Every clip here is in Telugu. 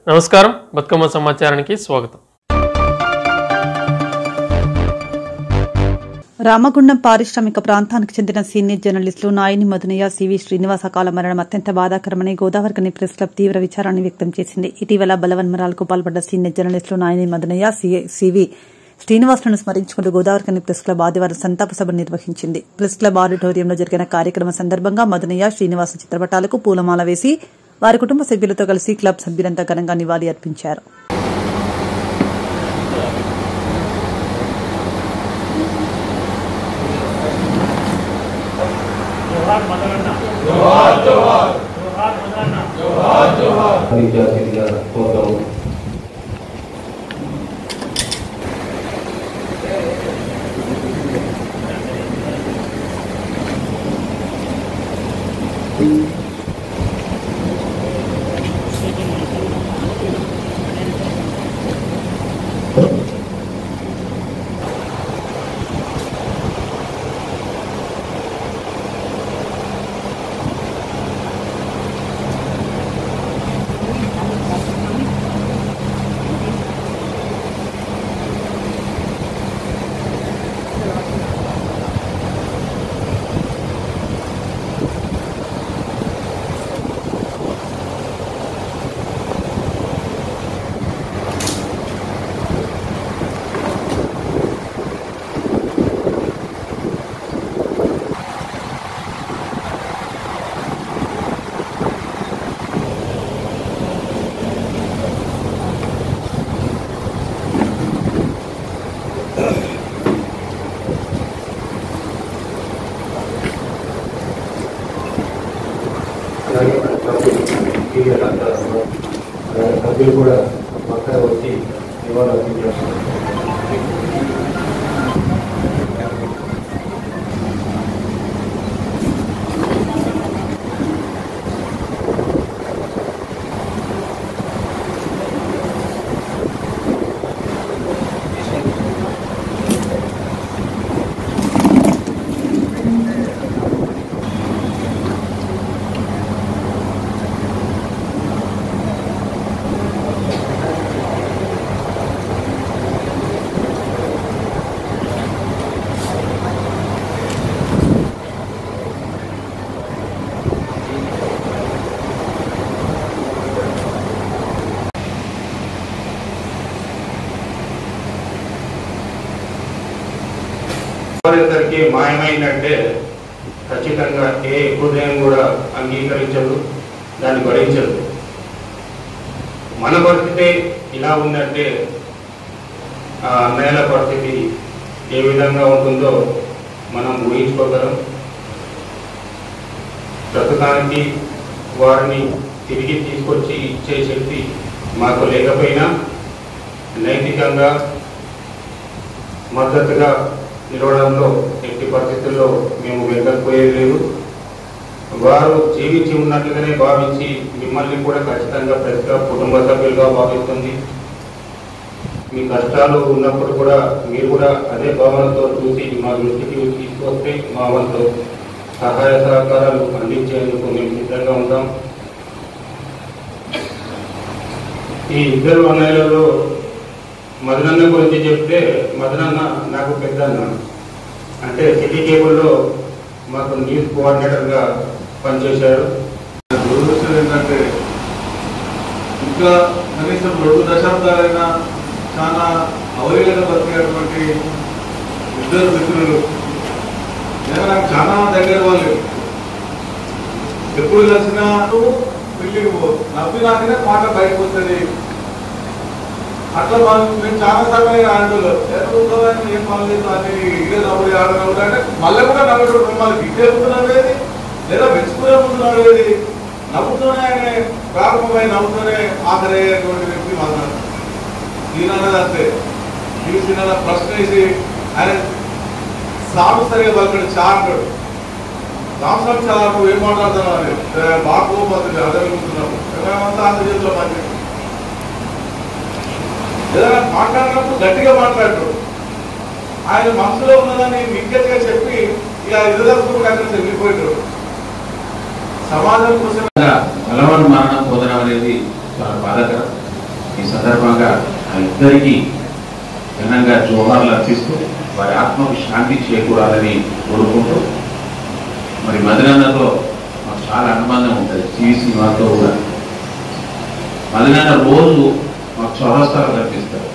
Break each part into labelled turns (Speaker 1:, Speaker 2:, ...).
Speaker 1: నమస్కారం బతుకమ్మ సమాచారానికి స్వాగతం.
Speaker 2: రామగుండం పారిశ్రామిక ప్రాంతానికి చెందిన సీనియర్ జర్నలిస్టులు నాయని మధునయ్య సివి శ్రీనివాస అకాల మరణం అత్యంత బాధాకరమని గోదావరికని ప్రెస్ క్లబ్ తీవ్ర విచారాన్ని వ్యక్తం చేసింది. ఇటీవల బలవన్మరాలకు పాల్పడ్డ సీనియర్ జర్నలిస్టులు నాయని మధునయ్య సివి శ్రీనివాసులను స్మరించుకుంటూ గోదావరికని ప్రెస్ క్లబ్ ఆదివారం సంతాప సభ నిర్వహించింది. ప్రెస్ క్లబ్ ఆడిటోరియంలో జరిగిన కార్యక్రమం సందర్భంగా మధునయ్య శ్రీనివాస చిత్రపటాలకు పూలమాల వేసి వారి కుటుంబ సభ్యులతో కలిసి క్లబ్ సభ్యులంతా ఘనంగా నివాళి అర్పించారు.
Speaker 3: సభ్యులు కూడా అక్కడ వచ్చి నివాళులు అర్పించారు.
Speaker 4: ఎవరిద్దరికి మాయమైందంటే ఖచ్చితంగా ఏ హృదయం కూడా అంగీకరించదు, దాన్ని భరించదు. మన పరిస్థితి ఇలా ఉందంటే ఆ అన్నయ్యల పరిస్థితి ఏ విధంగా ఉంటుందో మనం ఊహించుకోగలం. ప్రస్తుతానికి వారిని తిరిగి తీసుకొచ్చి ఇచ్చే శక్తి మాకు లేకపోయినా నైతికంగా మద్దతుగా నిలవడంలో ఎట్టి పరిస్థితుల్లో మేము వెనకపోయేది లేదు. వారు జీవించి ఉన్నట్లుగానే భావించి మిమ్మల్ని కూడా ఖచ్చితంగా ప్రతి కుటుంబ సభ్యులుగా భావిస్తుంది. మీ కష్టాలు ఉన్నప్పుడు కూడా మీరు కూడా అదే భావనతో చూసి మా దృష్టికి తీసుకొస్తే మా వంతు సహాయ సహకారాలు అందించేందుకు మేము సిద్ధంగా ఉంటాం. ఈ ఇద్దరు అన్నయ్యలలో మదనన్న గురించి చెప్తే, మదనన్న నాకు పెద్ద అన్న. అంటే సిటీ కేబుల్లో మాకు న్యూస్ కోఆర్డినేటర్గా పనిచేశారు.
Speaker 5: దురదృష్టం ఏంటంటే ఇంకా కనీసం 2 దశాబ్దాలైనా చాలా అవలీలగా బతికేటువంటి ఇద్దరు మిత్రులు. నేను నాకు చాలా దగ్గర వాళ్ళు. ఎప్పుడు కలిసినా పెళ్ళికి నవ్వినాకనే మాట బయటకు వస్తుంది. అట్లా మేము చాలా సమయం ఆంటోలో ఏం పనులేదు అని ఇదే నవ్వుడు ఆడనవ్వుడు అంటే మళ్ళీ కూడా నవ్వుడు మిమ్మల్ని గిట్టేస్తున్నాడు ఏది లేదా మెచ్చుకునేస్తున్నాడు ఏది నవ్వుతూనే ఆయన ప్రారంభమై నవ్వుతూనే ఆఖరయ్యేటువంటి వ్యక్తి మాత్రం దీనన్నది అంతే. దీని ప్రశ్న వేసి ఆయన సాగు సరిగా పలికాడు. చా అంటాడు, సంవత్సరం చాలా నువ్వు ఏం మాట్లాడుతున్నావు అని బాగా కోపడుతుంది. అదనుకుంటున్నాము మేమంతా అంత చేతిలో పని ఏదైనా మాట్లాడినప్పుడు గట్టిగా మాట్లాడరు. ఆయన మనసులో ఉన్నదాన్ని విజ్ఞతగా చెప్పి ఇలా ఎదురుదలుచుకుంటే అక్కడ వెళ్ళిపోయారు. సమాజం కోసం
Speaker 3: బలవన్ మరణం పొందడం అనేది చాలా బాధాకరం.
Speaker 6: ఇద్దరికి ఘనంగా జోహార్లు అర్పిస్తూ వారి ఆత్మకు శాంతి చేకూరాలని కోరుకుంటూ, మరి మదనన్నతో మాకు చాలా అనుబంధం ఉంటుంది. సివిసి వారితో కూడా మదనన్న రోజు మాకు చౌరస్తాలో కనిపిస్తారు.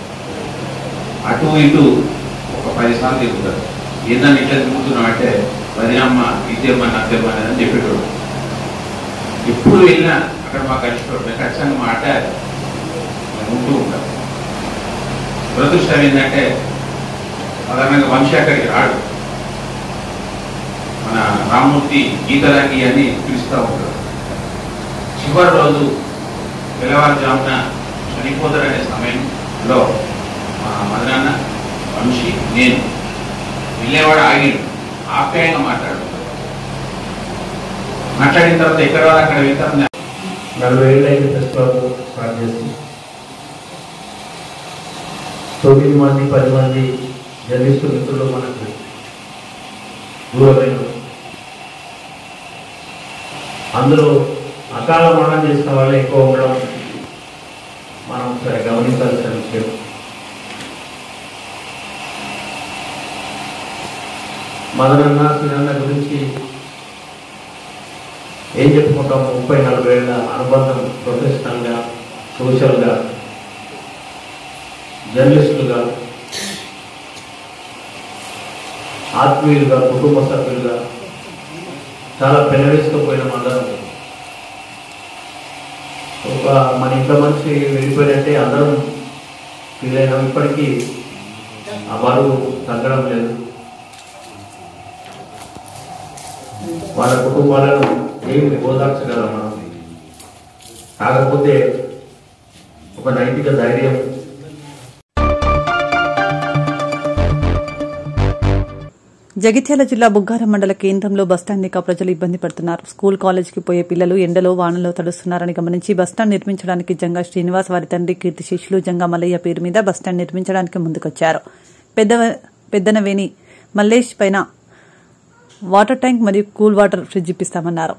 Speaker 6: అటు ఇటు ఒక 10 సార్లు తిరుగుతారు. ఏందని ఇట్లా తిరుగుతున్నామంటే వదినమ్మ ఇద్దమ్మ నద్దమ్మ అని చెప్పేటోడు. ఎప్పుడు వెళ్ళినా అక్కడ మాకు కలిసిపోయాడు. మేము ఖచ్చితంగా మాట మేము ఉంటూ ఉంటాం. దురదృష్టం ఏంటంటే సాధారణంగా వంశీ అక్కడికి రాడు. మన రామ్మూర్తి గీతరాకి అని పిలుస్తూ ఉంటాడు. చివరి రోజు తెల్లవారుజామున చనిపోతారనే సమయంలో మా మదనాన్న వంశీ నేను వెళ్ళేవాడు ఆగి ఆప్యాయంగా మాట్లాడిన తర్వాత ఎక్కడ వాళ్ళు అక్కడ వెళ్తాం.
Speaker 3: 40 ఏళ్ళు అయితే ప్రెస్ క్లబ్ స్టార్ట్ చేసి 9 మంది 10 మంది జర్నలిస్టు మిత్రులు మనకు దూరమైన, అందులో అకాల మరణం చేసిన వాళ్ళే ఎక్కువ ఉండడం మనం సరే గమనించాల్సిన విషయం. మదనన్న శ్రీనన్న గురించి ఏం చెప్పుకుంటాం? 30-40 ఏళ్ళ అనుబంధం, ప్రొఫెషనల్గా, సోషల్గా, జర్నలిస్టులుగా, ఆత్మీయులుగా, కుటుంబ సభ్యులుగా చాలా పెనవేసుకుపోయిన అందరం. ఒక మన ఇంట్లో మనిషి వెళ్ళిపోయినట్టే అందరం ఫీల్ అయినాం. ఇప్పటికీ ఆ బరువు తగ్గడం లేదు. వాళ్ళ కుటుంబాలను ఏమి ఓదార్చగలం మనం. కాకపోతే ఒక నైతిక ధైర్యం.
Speaker 2: జగిత్యాల జిల్లా బుగ్గారం మండల కేంద్రంలో బస్టాండ్ లేక ప్రజలు ఇబ్బంది పడుతున్నారు. స్కూల్ కాలేజీకి పోయే పిల్లలు ఎండలో వానలో తడుస్తున్నారని గమనించి బస్టాండ్ నిర్మించడానికి జంగా శ్రీనివాస్ వారి తండ్రి కీర్తి శిష్యులు జంగా మల్లయ్య పేరు మీద బస్టాండ్ నిర్మించడానికి ముందుకొచ్చారు. పెద్దనవేని మల్లేష్ పైన వాటర్ ట్యాంక్ మరియు కూల్ వాటర్ ఫ్రిడ్జ్ ఇప్పిస్తామన్నారు.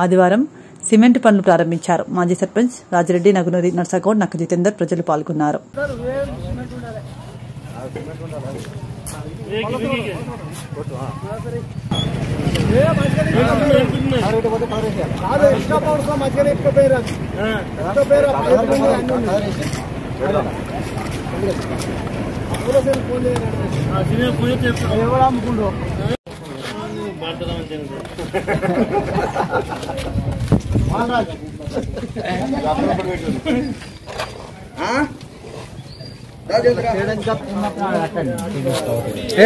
Speaker 2: ఆదివారం సిమెంట్ పనులు ప్రారంభించారు. మాజీ సర్పంచ్ రాజిరెడ్డి, నగునూరి నర్సగౌడ్, నక్క జితేందర్ ప్రజలు పాల్గొన్నారు.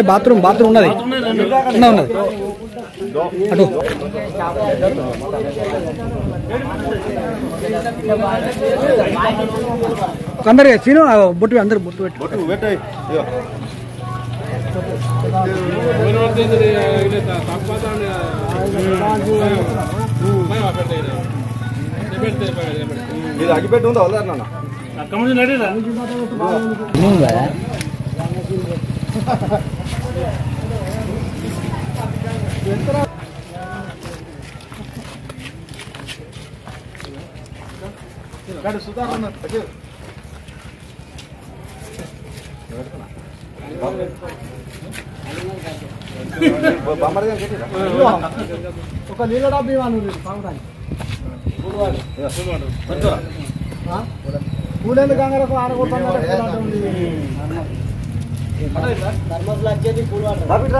Speaker 7: బాత్రూమ్ ఉన్నది అటు అందరు సీను బొట్టు అందరు బొట్టు పెట్టు.
Speaker 5: ఇది అగిపెట్టి ఉందా వదలన్నా సుధారణ ఒక నీళ్ళ డబ్బు పూలెందుకు కంగారకు ఆడగొడుతున్నారు. నిలబడి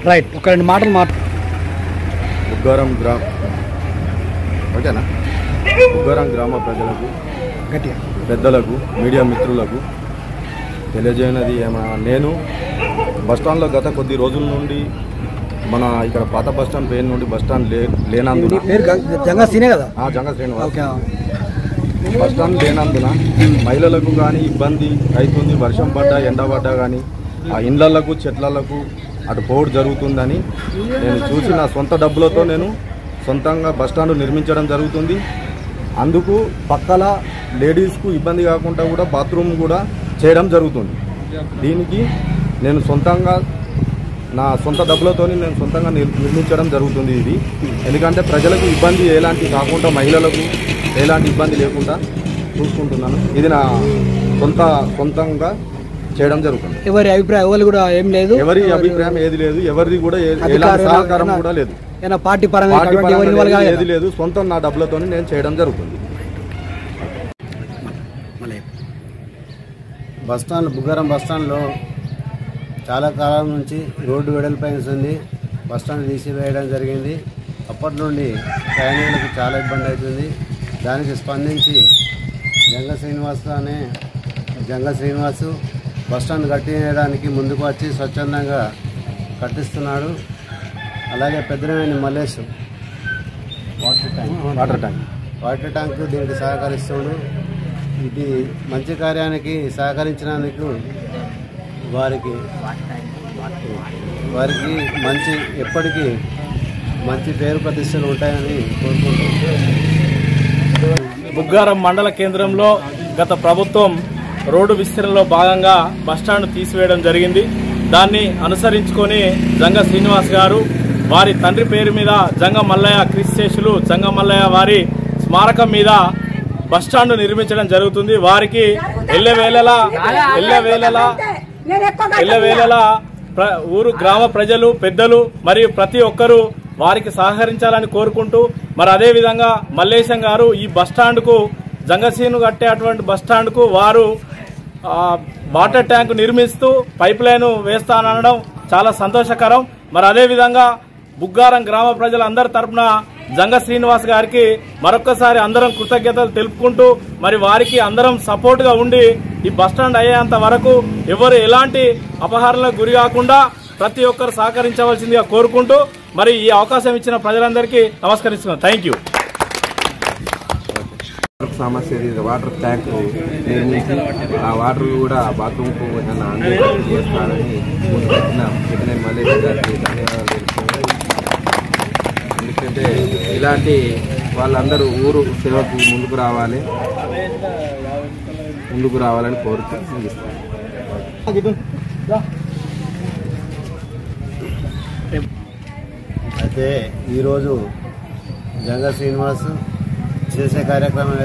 Speaker 5: రైట్. ఒక 2 మాటలు
Speaker 8: బుగ్గారం ఓకేనా? బుగ్గారం గ్రామ ప్రజలకు, పెద్దలకు, మీడియా మిత్రులకు తెలియజేయనది ఏమన్నా, నేను బస్టాండ్లో గత కొద్ది రోజుల నుండి మన ఇక్కడ పాత బస్టాండ్ పేరు నుండి బస్టాండ్ లేనందున
Speaker 7: జంగా సీనే కదా
Speaker 8: జంగా శ్రీనివాస్ బస్టాండ్ లేనందున మహిళలకు కానీ ఇబ్బంది అవుతుంది. వర్షం పడ్డా ఎండ పడ్డా కానీ ఆ ఇండ్లకు చెట్లకు అటు పోవడం జరుగుతుందని నేను చూసి నా సొంత డబ్బులతో నేను సొంతంగా బస్టాండ్ నిర్మించడం జరుగుతుంది. అందుకు పక్కల లేడీస్కు ఇబ్బంది కాకుండా కూడా బాత్రూమ్ కూడా చేయడం జరుగుతుంది. దీనికి నేను సొంతంగా నా సొంత డబ్బులతో నేను సొంతంగా నిర్మించడం జరుగుతుంది. ఇది ఎందుకంటే ప్రజలకు ఇబ్బంది ఎలాంటి కాకుండా మహిళలకు ఎలాంటి ఇబ్బంది లేకుండా చూసుకుంటున్నాను. ఇది నా సొంతంగా చేయడం జరుగుతుంది.
Speaker 7: ఎవరి అభిప్రాయం కూడా ఏం లేదు,
Speaker 8: ఎవరి అభిప్రాయం ఏది లేదు, ఎవరిది కూడా ఎలాంటి సహకారం కూడా లేదు,
Speaker 7: పార్టీ పరంగా
Speaker 8: ఏది లేదు. సొంతం నా డబ్బులతో నేను చేయడం జరుగుతుంది.
Speaker 9: బస్టాండ్ బుగ్గారం బస్టాండ్లో చాలా కాలం నుంచి రోడ్డు వెడల్పైంది. బస్టాండ్ తీసివేయడం జరిగింది. అప్పటి నుండి ప్రయాణికులకు చాలా ఇబ్బంది అవుతుంది. దానికి స్పందించి జంగా శ్రీనివాసు బస్టాండ్ కట్టించడానికి ముందుకు వచ్చి స్వచ్ఛందంగా కట్టిస్తున్నాడు. అలాగే పెద్దనేని మల్లేష్ వాటర్ ట్యాంక్ దీనికి సహకరిస్తున్నాడు. ఇది మంచి కార్యానికి సహకరించినందుకు వారికి ఎప్పటికీ మంచి పేరు ప్రతిష్టలు ఉంటాయని కోరుకుంటున్నాను.
Speaker 10: బుగ్గారం మండల కేంద్రంలో గత ప్రభుత్వం రోడ్డు విస్తరణలో భాగంగా బస్టాండ్ తీసివేయడం జరిగింది. దాన్ని అనుసరించుకొని జంగా శ్రీనివాస్ గారు వారి తండ్రి పేరు మీద జంగ మల్లయ్య క్రిస్టేషులు జంగ మల్లయ్య వారి స్మారకం మీద బస్టాండ్ నిర్మించడం జరుగుతుంది. వారికి ఎల్లవేళలా ఊరు గ్రామ ప్రజలు పెద్దలు మరియు ప్రతి ఒక్కరూ వారికి సహకరించాలని కోరుకుంటూ మరి అదేవిధంగా మల్లేశం గారు ఈ బస్టాండ్కు జంగసీను కట్టేటువంటి బస్టాండ్కు వారు వాటర్ ట్యాంక్ నిర్మిస్తూ పైప్ లైన్ వేస్తానడం చాలా సంతోషకరం. మరి అదేవిధంగా బుగ్గారం గ్రామ ప్రజలందరి తరఫున జంగా శ్రీనివాస్ గారికి మరొక్కసారి అందరం కృతజ్ఞతలు తెలుపుకుంటూ మరి వారికి అందరం సపోర్ట్ గా ఉండి ఈ బస్టాండ్ అయ్యేంత వరకు ఎవరు ఎలాంటి అపహరణలకు గురి కాకుండా ప్రతి ఒక్కరు సహకరించవలసిందిగా కోరుకుంటూ మరి ఈ అవకాశం ఇచ్చిన ప్రజలందరికీ నమస్కరిస్తున్నాను. Thank you.
Speaker 11: సమస్య వాటర్ ట్యాంక్ నిర్మించి ఆ వాటర్ కూడా బాత్రూమ్కు అందుబాటు చేస్తారని ముందుకొచ్చిన సెకండ్ మల్లేష్ గారికి ధన్యవాదాలు తెలుపుతున్నాను. ఎందుకంటే ఇలాంటి వాళ్ళందరూ ఊరు సేవకు ముందుకు రావాలని కోరుతూ ముగిస్తాను.
Speaker 9: అయితే ఈరోజు జంగా శ్రీనివాస్ చేసే కార్యక్రమం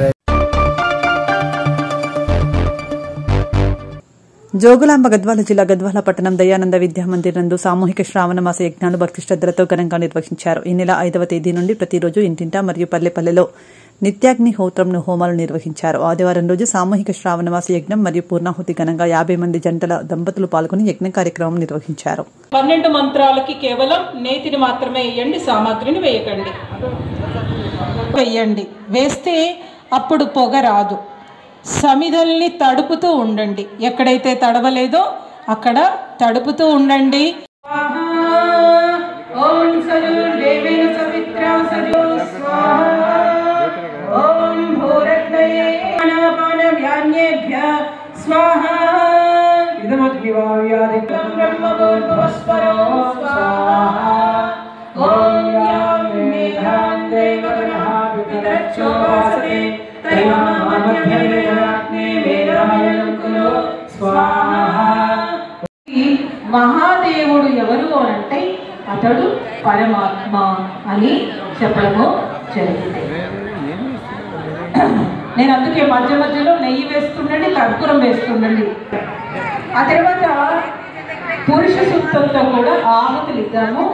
Speaker 2: జోగులాంబ గద్వాల జిల్లా గద్వాల పట్టణం దయానంద విద్యామందిర్ నందు సామూహిక శ్రావణ మాస యజ్ఞాలు భక్తి శ్రద్దలతో ఘనంగా నిర్వహించారు. ఈ నెల 5వ తేదీ నుండి ప్రతిరోజు ఇంటింటా మరియు పల్లెపల్లెలో నిత్యాగ్ని హోత్రంను హోమాలు నిర్వహించారు. ఆదివారం రోజు సామూహిక శ్రావణ మాస యజ్ఞం మరియు పూర్ణాహుతి ఘనంగా 50 మంది జంటల దంపతులు పాల్గొని యజ్ఞ కార్యక్రమం నిర్వహించారు.
Speaker 12: 12 మంత్రాలకి కేవలం నేతిని మాత్రమే వేయండి, సామాగ్రిని వేయకండి. వేయండి, వేస్తే అప్పుడు పొగ రాదు. సమిధల్ని తడుపుతూ ఉండండి. ఎక్కడైతే తడవలేదో అక్కడ తడుపుతూ ఉండండి. ఓం సజుర్దేవేన సవిత్రా సజో స్వాహా. ఓం భూరత్నయే అనాపాన వ్యాన్యేభ్య స్వాహా. ఇదమగ్నివావ్యాదికం బ్రహ్మభూర్భువస్వరో స్వాహా. ఓం యాం మేధాం దేవగణః వితరచ్చోవాసతే మహాదేవుడు ఎవరు అంటే అతడు పరమాత్మ అని చెప్పడము జరిగింది. నేను అందుకే మధ్య మధ్యలో నెయ్యి వేస్తుండండి, కర్పూరం వేస్తుండండి. ఆ తర్వాత పురుష సూక్తంతో కూడా ఆహుతులు ఇద్దాము.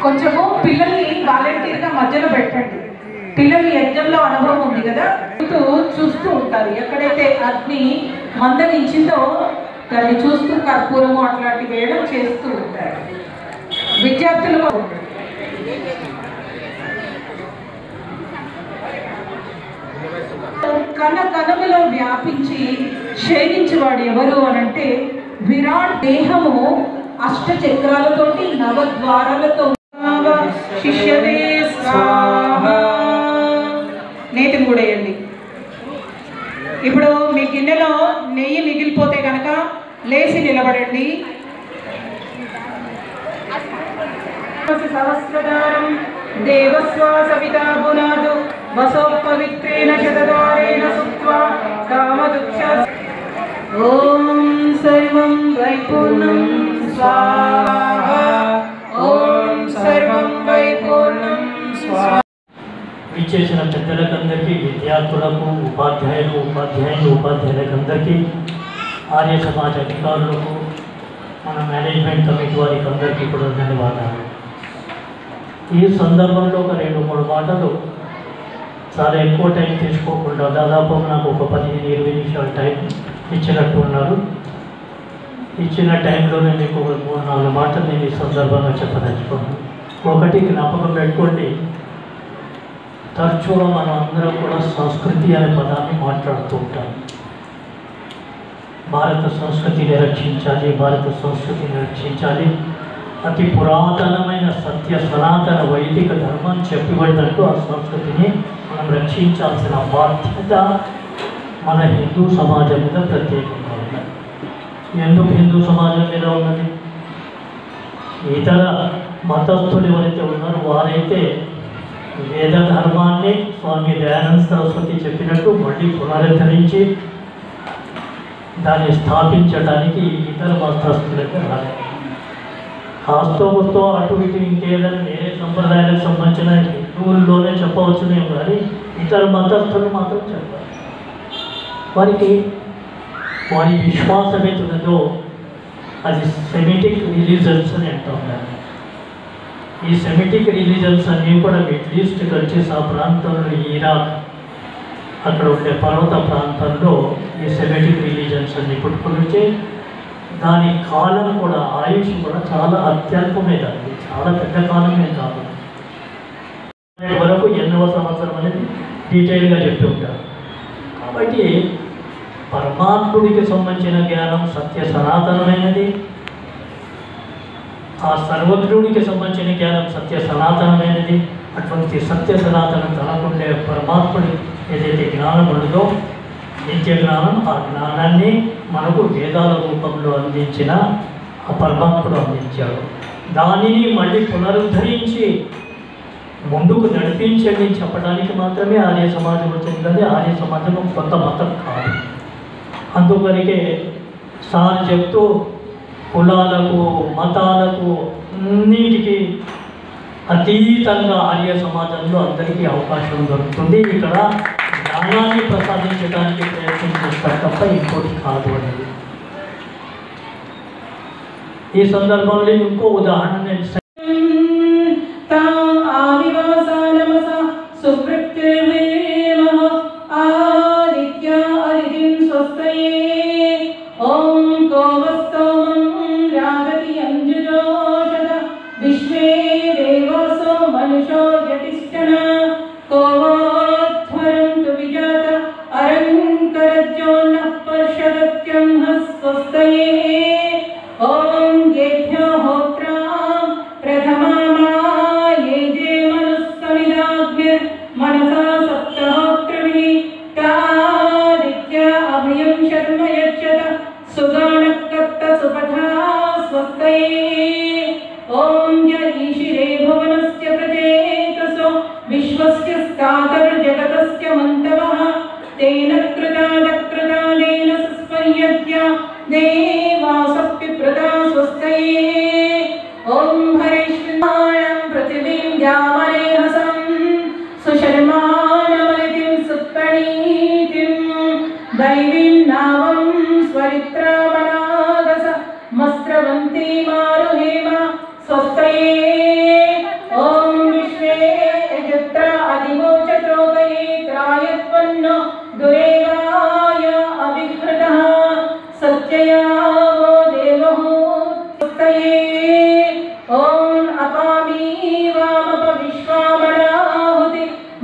Speaker 12: కొంచెము పిల్లల్ని వాలంటీర్గా మధ్యలో పెట్టండి. పిల్లలు యజ్ఞంలో అనుభవం ఉంది కదా, చూస్తూ ఉంటారు. ఎక్కడైతే అగ్ని మందగించిందో దాన్ని చూస్తూ కర్పూరము అట్లాంటివి వేయడం చేస్తూ ఉంటారు. విద్యార్థులు కన కనమ సర్వములో వ్యాపించి క్షేమించేవాడు ఎవరు అనంటే విరాట్ దేహము అష్టచక్రాలతోటి నవద్వారాలతో శిష్యతే స్వాహ. నేతిని కూడా వేయండి. ఇప్పుడు మీ గిన్నెలో నెయ్యి మిగిలిపోతే కనుక లేచి నిలబడండి. సహస్రదారం దేవస్వాస వితాబునాదు వసోపవిత్రేణ శతద్వారేణ సుత్వా కామదుక్ష. ఓం సర్వం వైపూర్ణం స్వాహ. ఓం సర్వం వైపూర్ణం స్వాహ.
Speaker 13: విచ్చేసిన పెద్దలకందరికీ, విద్యార్థులకు, ఉపాధ్యాయులకందరికీ, ఆర్య సమాజ అధికారులకు, మన మేనేజ్మెంట్ కమిటీ వారికి అందరికీ కూడా ధన్యవాదాలు. ఈ సందర్భంలో ఒక 2-3 మాటలు, చాలా ఎక్కువ టైం తీసుకోకుండా దాదాపు నాకు ఒక 15-20 నిమిషాలు టైం ఇచ్చినట్టు ఉన్నారు. ఇచ్చిన టైంలోనే మీకు 3-4 మాటలు నేను ఈ సందర్భంగా చెప్పదలుచుకున్నాను. ఒకటి జ్ఞాపకం పెట్టుకోండి, తరచుగా మనం అందరం కూడా సంస్కృతి అనే పదాన్ని మాట్లాడుతూ ఉంటాం. భారత సంస్కృతిని రక్షించాలి, భారత సంస్కృతిని రక్షించాలి. అతి పురాతనమైన సత్య సనాతన వైదిక ధర్మం చెప్పబడినట్టు ఆ సంస్కృతిని మనం రక్షించాల్సిన బాధ్యత మన హిందూ సమాజం మీద ప్రత్యేకంగా ఉన్నది. ఎందుకు హిందూ సమాజం మీద ఉన్నది? ఇతర మతస్థులు ఎవరైతే ఉన్నారో వారైతే వేద ధర్మాన్ని స్వామి దయానంద సరస్వతి చెప్పినట్టు మళ్ళీ పునరుద్ధరించి దాన్ని స్థాపించడానికి ఇతర మతస్థులైతే రాలేదు. కాస్తో అటు ఇటు ఇంకేదైనా వేరే సంప్రదాయాలకు సంబంధించిన హిందువుల్లోనే చెప్పవచ్చునేమో కానీ ఇతర మతస్థులు మాత్రం చెప్పారు. వారి విశ్వాసం ఏతున్నదో అది సెమిటిక్ రిలీజన్స్ అని అంటూ ఉన్నారు. ఈ సెమిటిక్ రిలీజన్స్ అన్నీ కూడా మిడిల్ ఈస్ట్ కంట్రీస్, ఆ ప్రాంతంలో ఇరాక్ అక్కడ ఉండే పర్వత ప్రాంతంలో ఈ సెమిటిక్ రిలీజన్స్ అన్ని పుట్టుకొచ్చి దాని కాలం కూడా, ఆయుష్ కూడా చాలా అత్యల్పమే. దానికి చాలా పెద్ద కాలమే కాదు. వరకు 8వ సంవత్సరం అనేది డీటెయిల్గా చెప్పి ఉంటారు. కాబట్టి పరమాత్ముడికి సంబంధించిన జ్ఞానం సత్య సనాతనమైనది, ఆ సర్వజ్ఞుడికి సంబంధించిన జ్ఞానం సత్య సనాతనమైనది. అటువంటి సత్య సనాతనం తనకుండే పరమాత్ముడి ఏదైతే జ్ఞానం ఉండదో నిత్య జ్ఞానం, ఆ జ్ఞానాన్ని మనకు వేదాల రూపంలో అందించిన ఆ పరమాత్ముడు అందించాడు. దానిని మళ్ళీ పునరుద్ధరించి ముందుకు నడిపించండి చెప్పడానికి మాత్రమే ఆర్య సమాజం వచ్చింది. కానీ ఆర్య సమాజం కొత్త మతం కాదు. అందుకనికే సార్ చెప్తూ కులాలకు, మతాలకు అన్నిటికీ అతీతంగా ఆర్య సమాజంలో అందరికీ అవకాశం దొరుకుతుంది. ఇక్కడ జ్ఞానాన్ని ప్రసాదించడానికి ప్రయత్నం చేస్తారు తప్ప ఇంకోటి కాదు అనేది. ఈ సందర్భంలో ఇంకో ఉదాహరణ నేను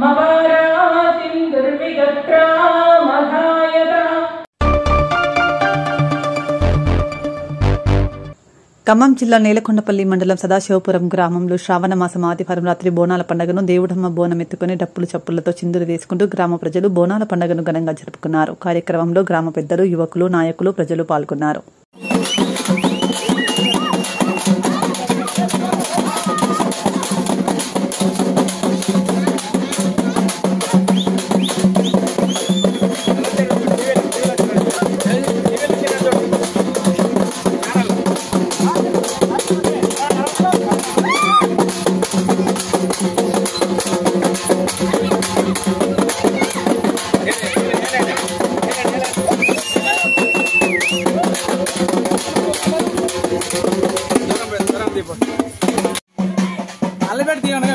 Speaker 12: మపారాతిం దుర్విగత్రా మధాయ
Speaker 2: ఖమ్మం జిల్లా నేలకొండపల్లి మండలం సదాశివపురం గ్రామంలో శ్రావణ మాసం ఆదివారం రాత్రి బోనాల పండుగను దేవుడమ్మ బోనం ఎత్తుకుని డప్పులు చప్పులతో చిందులు వేసుకుంటూ గ్రామ ప్రజలు బోనాల పండుగను ఘనంగా జరుపుకున్నారు. కార్యక్రమంలో గ్రామ పెద్దలు, యువకులు, నాయకులు, ప్రజలు పాల్గొన్నారు.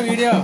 Speaker 7: వీడియో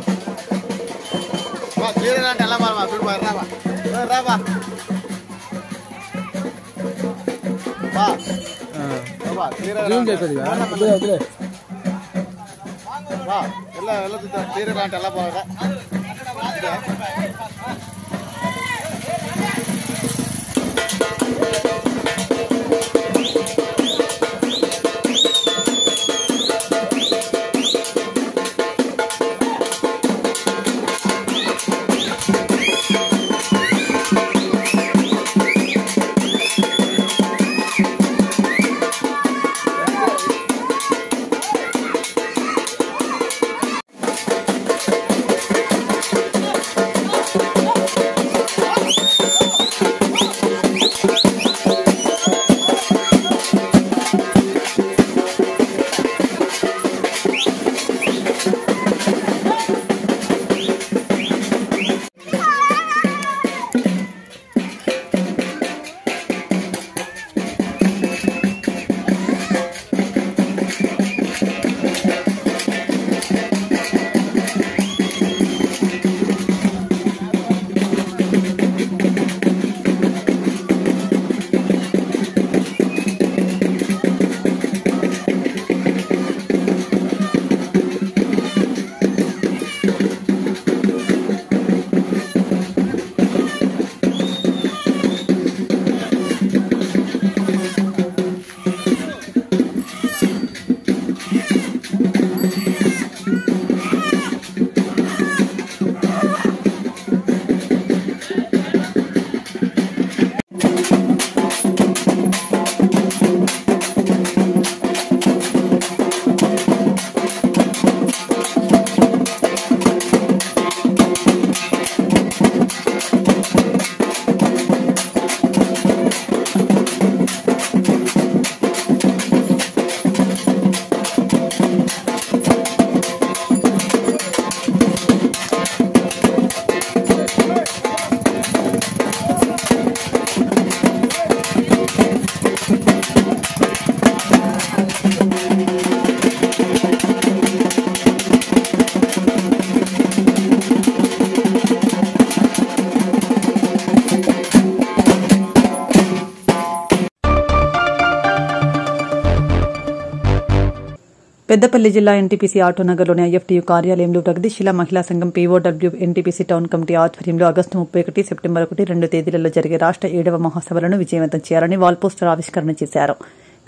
Speaker 7: పెద్దపల్లి జిల్లా ఎన్టీపీసీ ఆటోనగర్లోని ఐఎఫ్టీయూ కార్యాలయంలో ప్రగతిశీల మహిళా సంఘం పీఓడబ్ల్యూ ఎన్టీపీసీ టౌన్ కమిటీ ఆధ్వర్యంలో ఆగస్టు 31, సెప్టెంబర్ 1, 2 తేదీలలో జరిగే రాష్ట్ర 7వ మహాసభలను విజయవంతం చేయాలని వాల్ పోస్టర్ ఆవిష్కరణ చేశారు.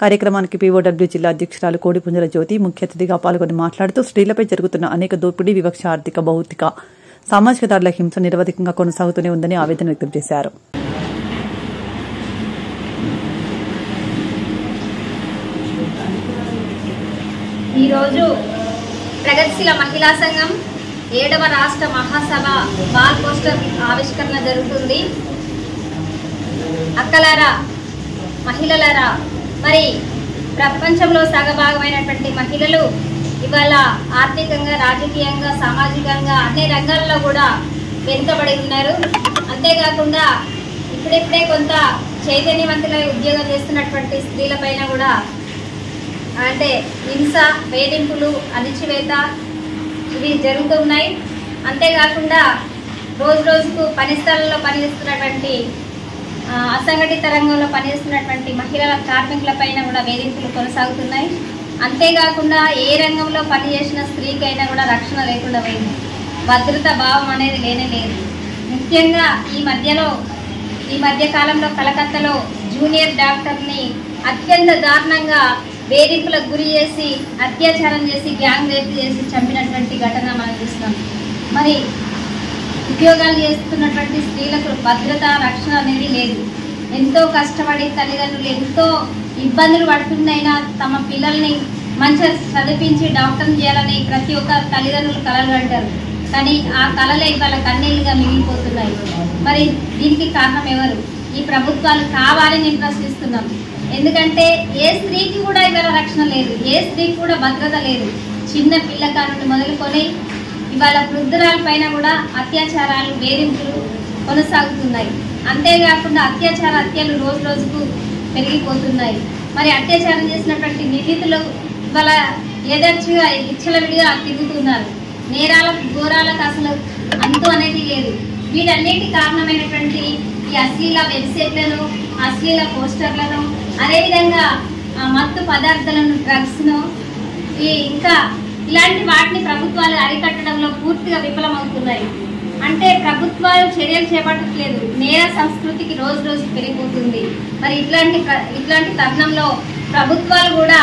Speaker 7: కార్యక్రమానికి పీఓడబ్ల్యూ జిల్లా అధ్యక్షురాలు కోడిపుంజల జ్యోతి ముఖ్య అతిథిగా పాల్గొని మాట్లాడుతూ స్త్రీలపై జరుగుతున్న అనేక దోపిడీ, వివక్ష, ఆర్థిక, భౌతిక, సామాజిక దాడుల హింస నిరవధికంగా కొనసాగుతూనే ఉందని ఆవేదన వ్యక్తం చేశారు.
Speaker 14: ఈరోజు ప్రగతిశీల మహిళా సంఘం 7వ రాష్ట్ర మహాసభ వాల్ పోస్టర్ ఆవిష్కరణ జరుగుతుంది. అక్కలారా, మహిళలారా, మరి ప్రపంచంలో సగభాగమైనటువంటి మహిళలు ఇవాళ ఆర్థికంగా, రాజకీయంగా, సామాజికంగా అన్ని రంగాల్లో కూడా వెనుకబడి ఉన్నారు. అంతేకాకుండా ఇప్పుడిప్పుడే కొంత చైతన్యవంతులై ఉద్యోగం చేస్తున్నటువంటి స్త్రీలపైన కూడా అంటే హింస, వేధింపులు, అణిచివేత ఇవి జరుగుతున్నాయి. అంతేకాకుండా రోజు రోజుకు పని స్థలంలో పనిచేస్తున్నటువంటి అసంఘటిత రంగంలో పనిచేస్తున్నటువంటి మహిళల కార్మికులపైన కూడా వేధింపులు కొనసాగుతున్నాయి. అంతేకాకుండా ఏ రంగంలో పనిచేసిన స్త్రీకైనా కూడా రక్షణ లేకుండా పోయింది. భద్రతా భావం అనేది లేనే లేదు. ముఖ్యంగా ఈ మధ్య కాలంలో కలకత్తాలో జూనియర్ డాక్టర్ని అత్యంత దారుణంగా వేధింపులకు గురి చేసి అత్యాచారం చేసి గ్యాంగ్ రేప్ చేసి చంపినటువంటి ఘటన మనం చూస్తున్నాం. మరి ఉద్యోగాలు చేస్తున్నటువంటి స్త్రీలకు భద్రత రక్షణ అనేది లేదు. ఎంతో కష్టపడి తల్లిదండ్రులు ఎంతో ఇబ్బందులు పడుతుందైనా తమ పిల్లల్ని మంచిగా చదివించి డాక్టర్ని చేయాలని ప్రతి ఒక్క తల్లిదండ్రులు కలలు అంటారు. కానీ ఆ కళలే వాళ్ళ కన్నీళ్ళుగా మిగిలిపోతున్నాయి. మరి దీనికి కారణం ఎవరు? ఈ ప్రభుత్వాలు కావాలని నేను ప్రశ్నిస్తున్నాను. ఎందుకంటే ఏ స్త్రీకి కూడా ఇవాళ రక్షణ లేదు, ఏ స్త్రీకి కూడా భద్రత లేదు. చిన్న పిల్లకా నుండి మొదలుకొని ఇవాళ వృద్ధురాల పైన కూడా అత్యాచారాలు వేధింపులు కొనసాగుతున్నాయి. అంతేకాకుండా హత్యలు రోజు రోజుకు పెరిగిపోతున్నాయి. మరి అత్యాచారం చేసినటువంటి నిందితులు ఇవాళ యథేచ్ఛగా విచ్చలవిడిగా తిరుగుతున్నారు. నేరాలకు ఘోరాలకు అసలు అంతు అనేది లేదు. వీటన్నిటి కారణమైనటువంటి ఈ అశ్లీల వెబ్సైట్లను, అశ్లీల పోస్టర్లను, అదేవిధంగా మత్తు పదార్థాలను, డ్రగ్స్ను, ఇంకా ఇలాంటి వాటిని ప్రభుత్వాలు అరికట్టడంలో పూర్తిగా విఫలమవుతున్నాయి. అంటే ప్రభుత్వాలు చర్యలు చేపట్టట్లేదు. నేర సంస్కృతికి రోజు రోజు పెరిగిపోతుంది. మరి ఇట్లాంటి తరుణంలో ప్రభుత్వాలు కూడా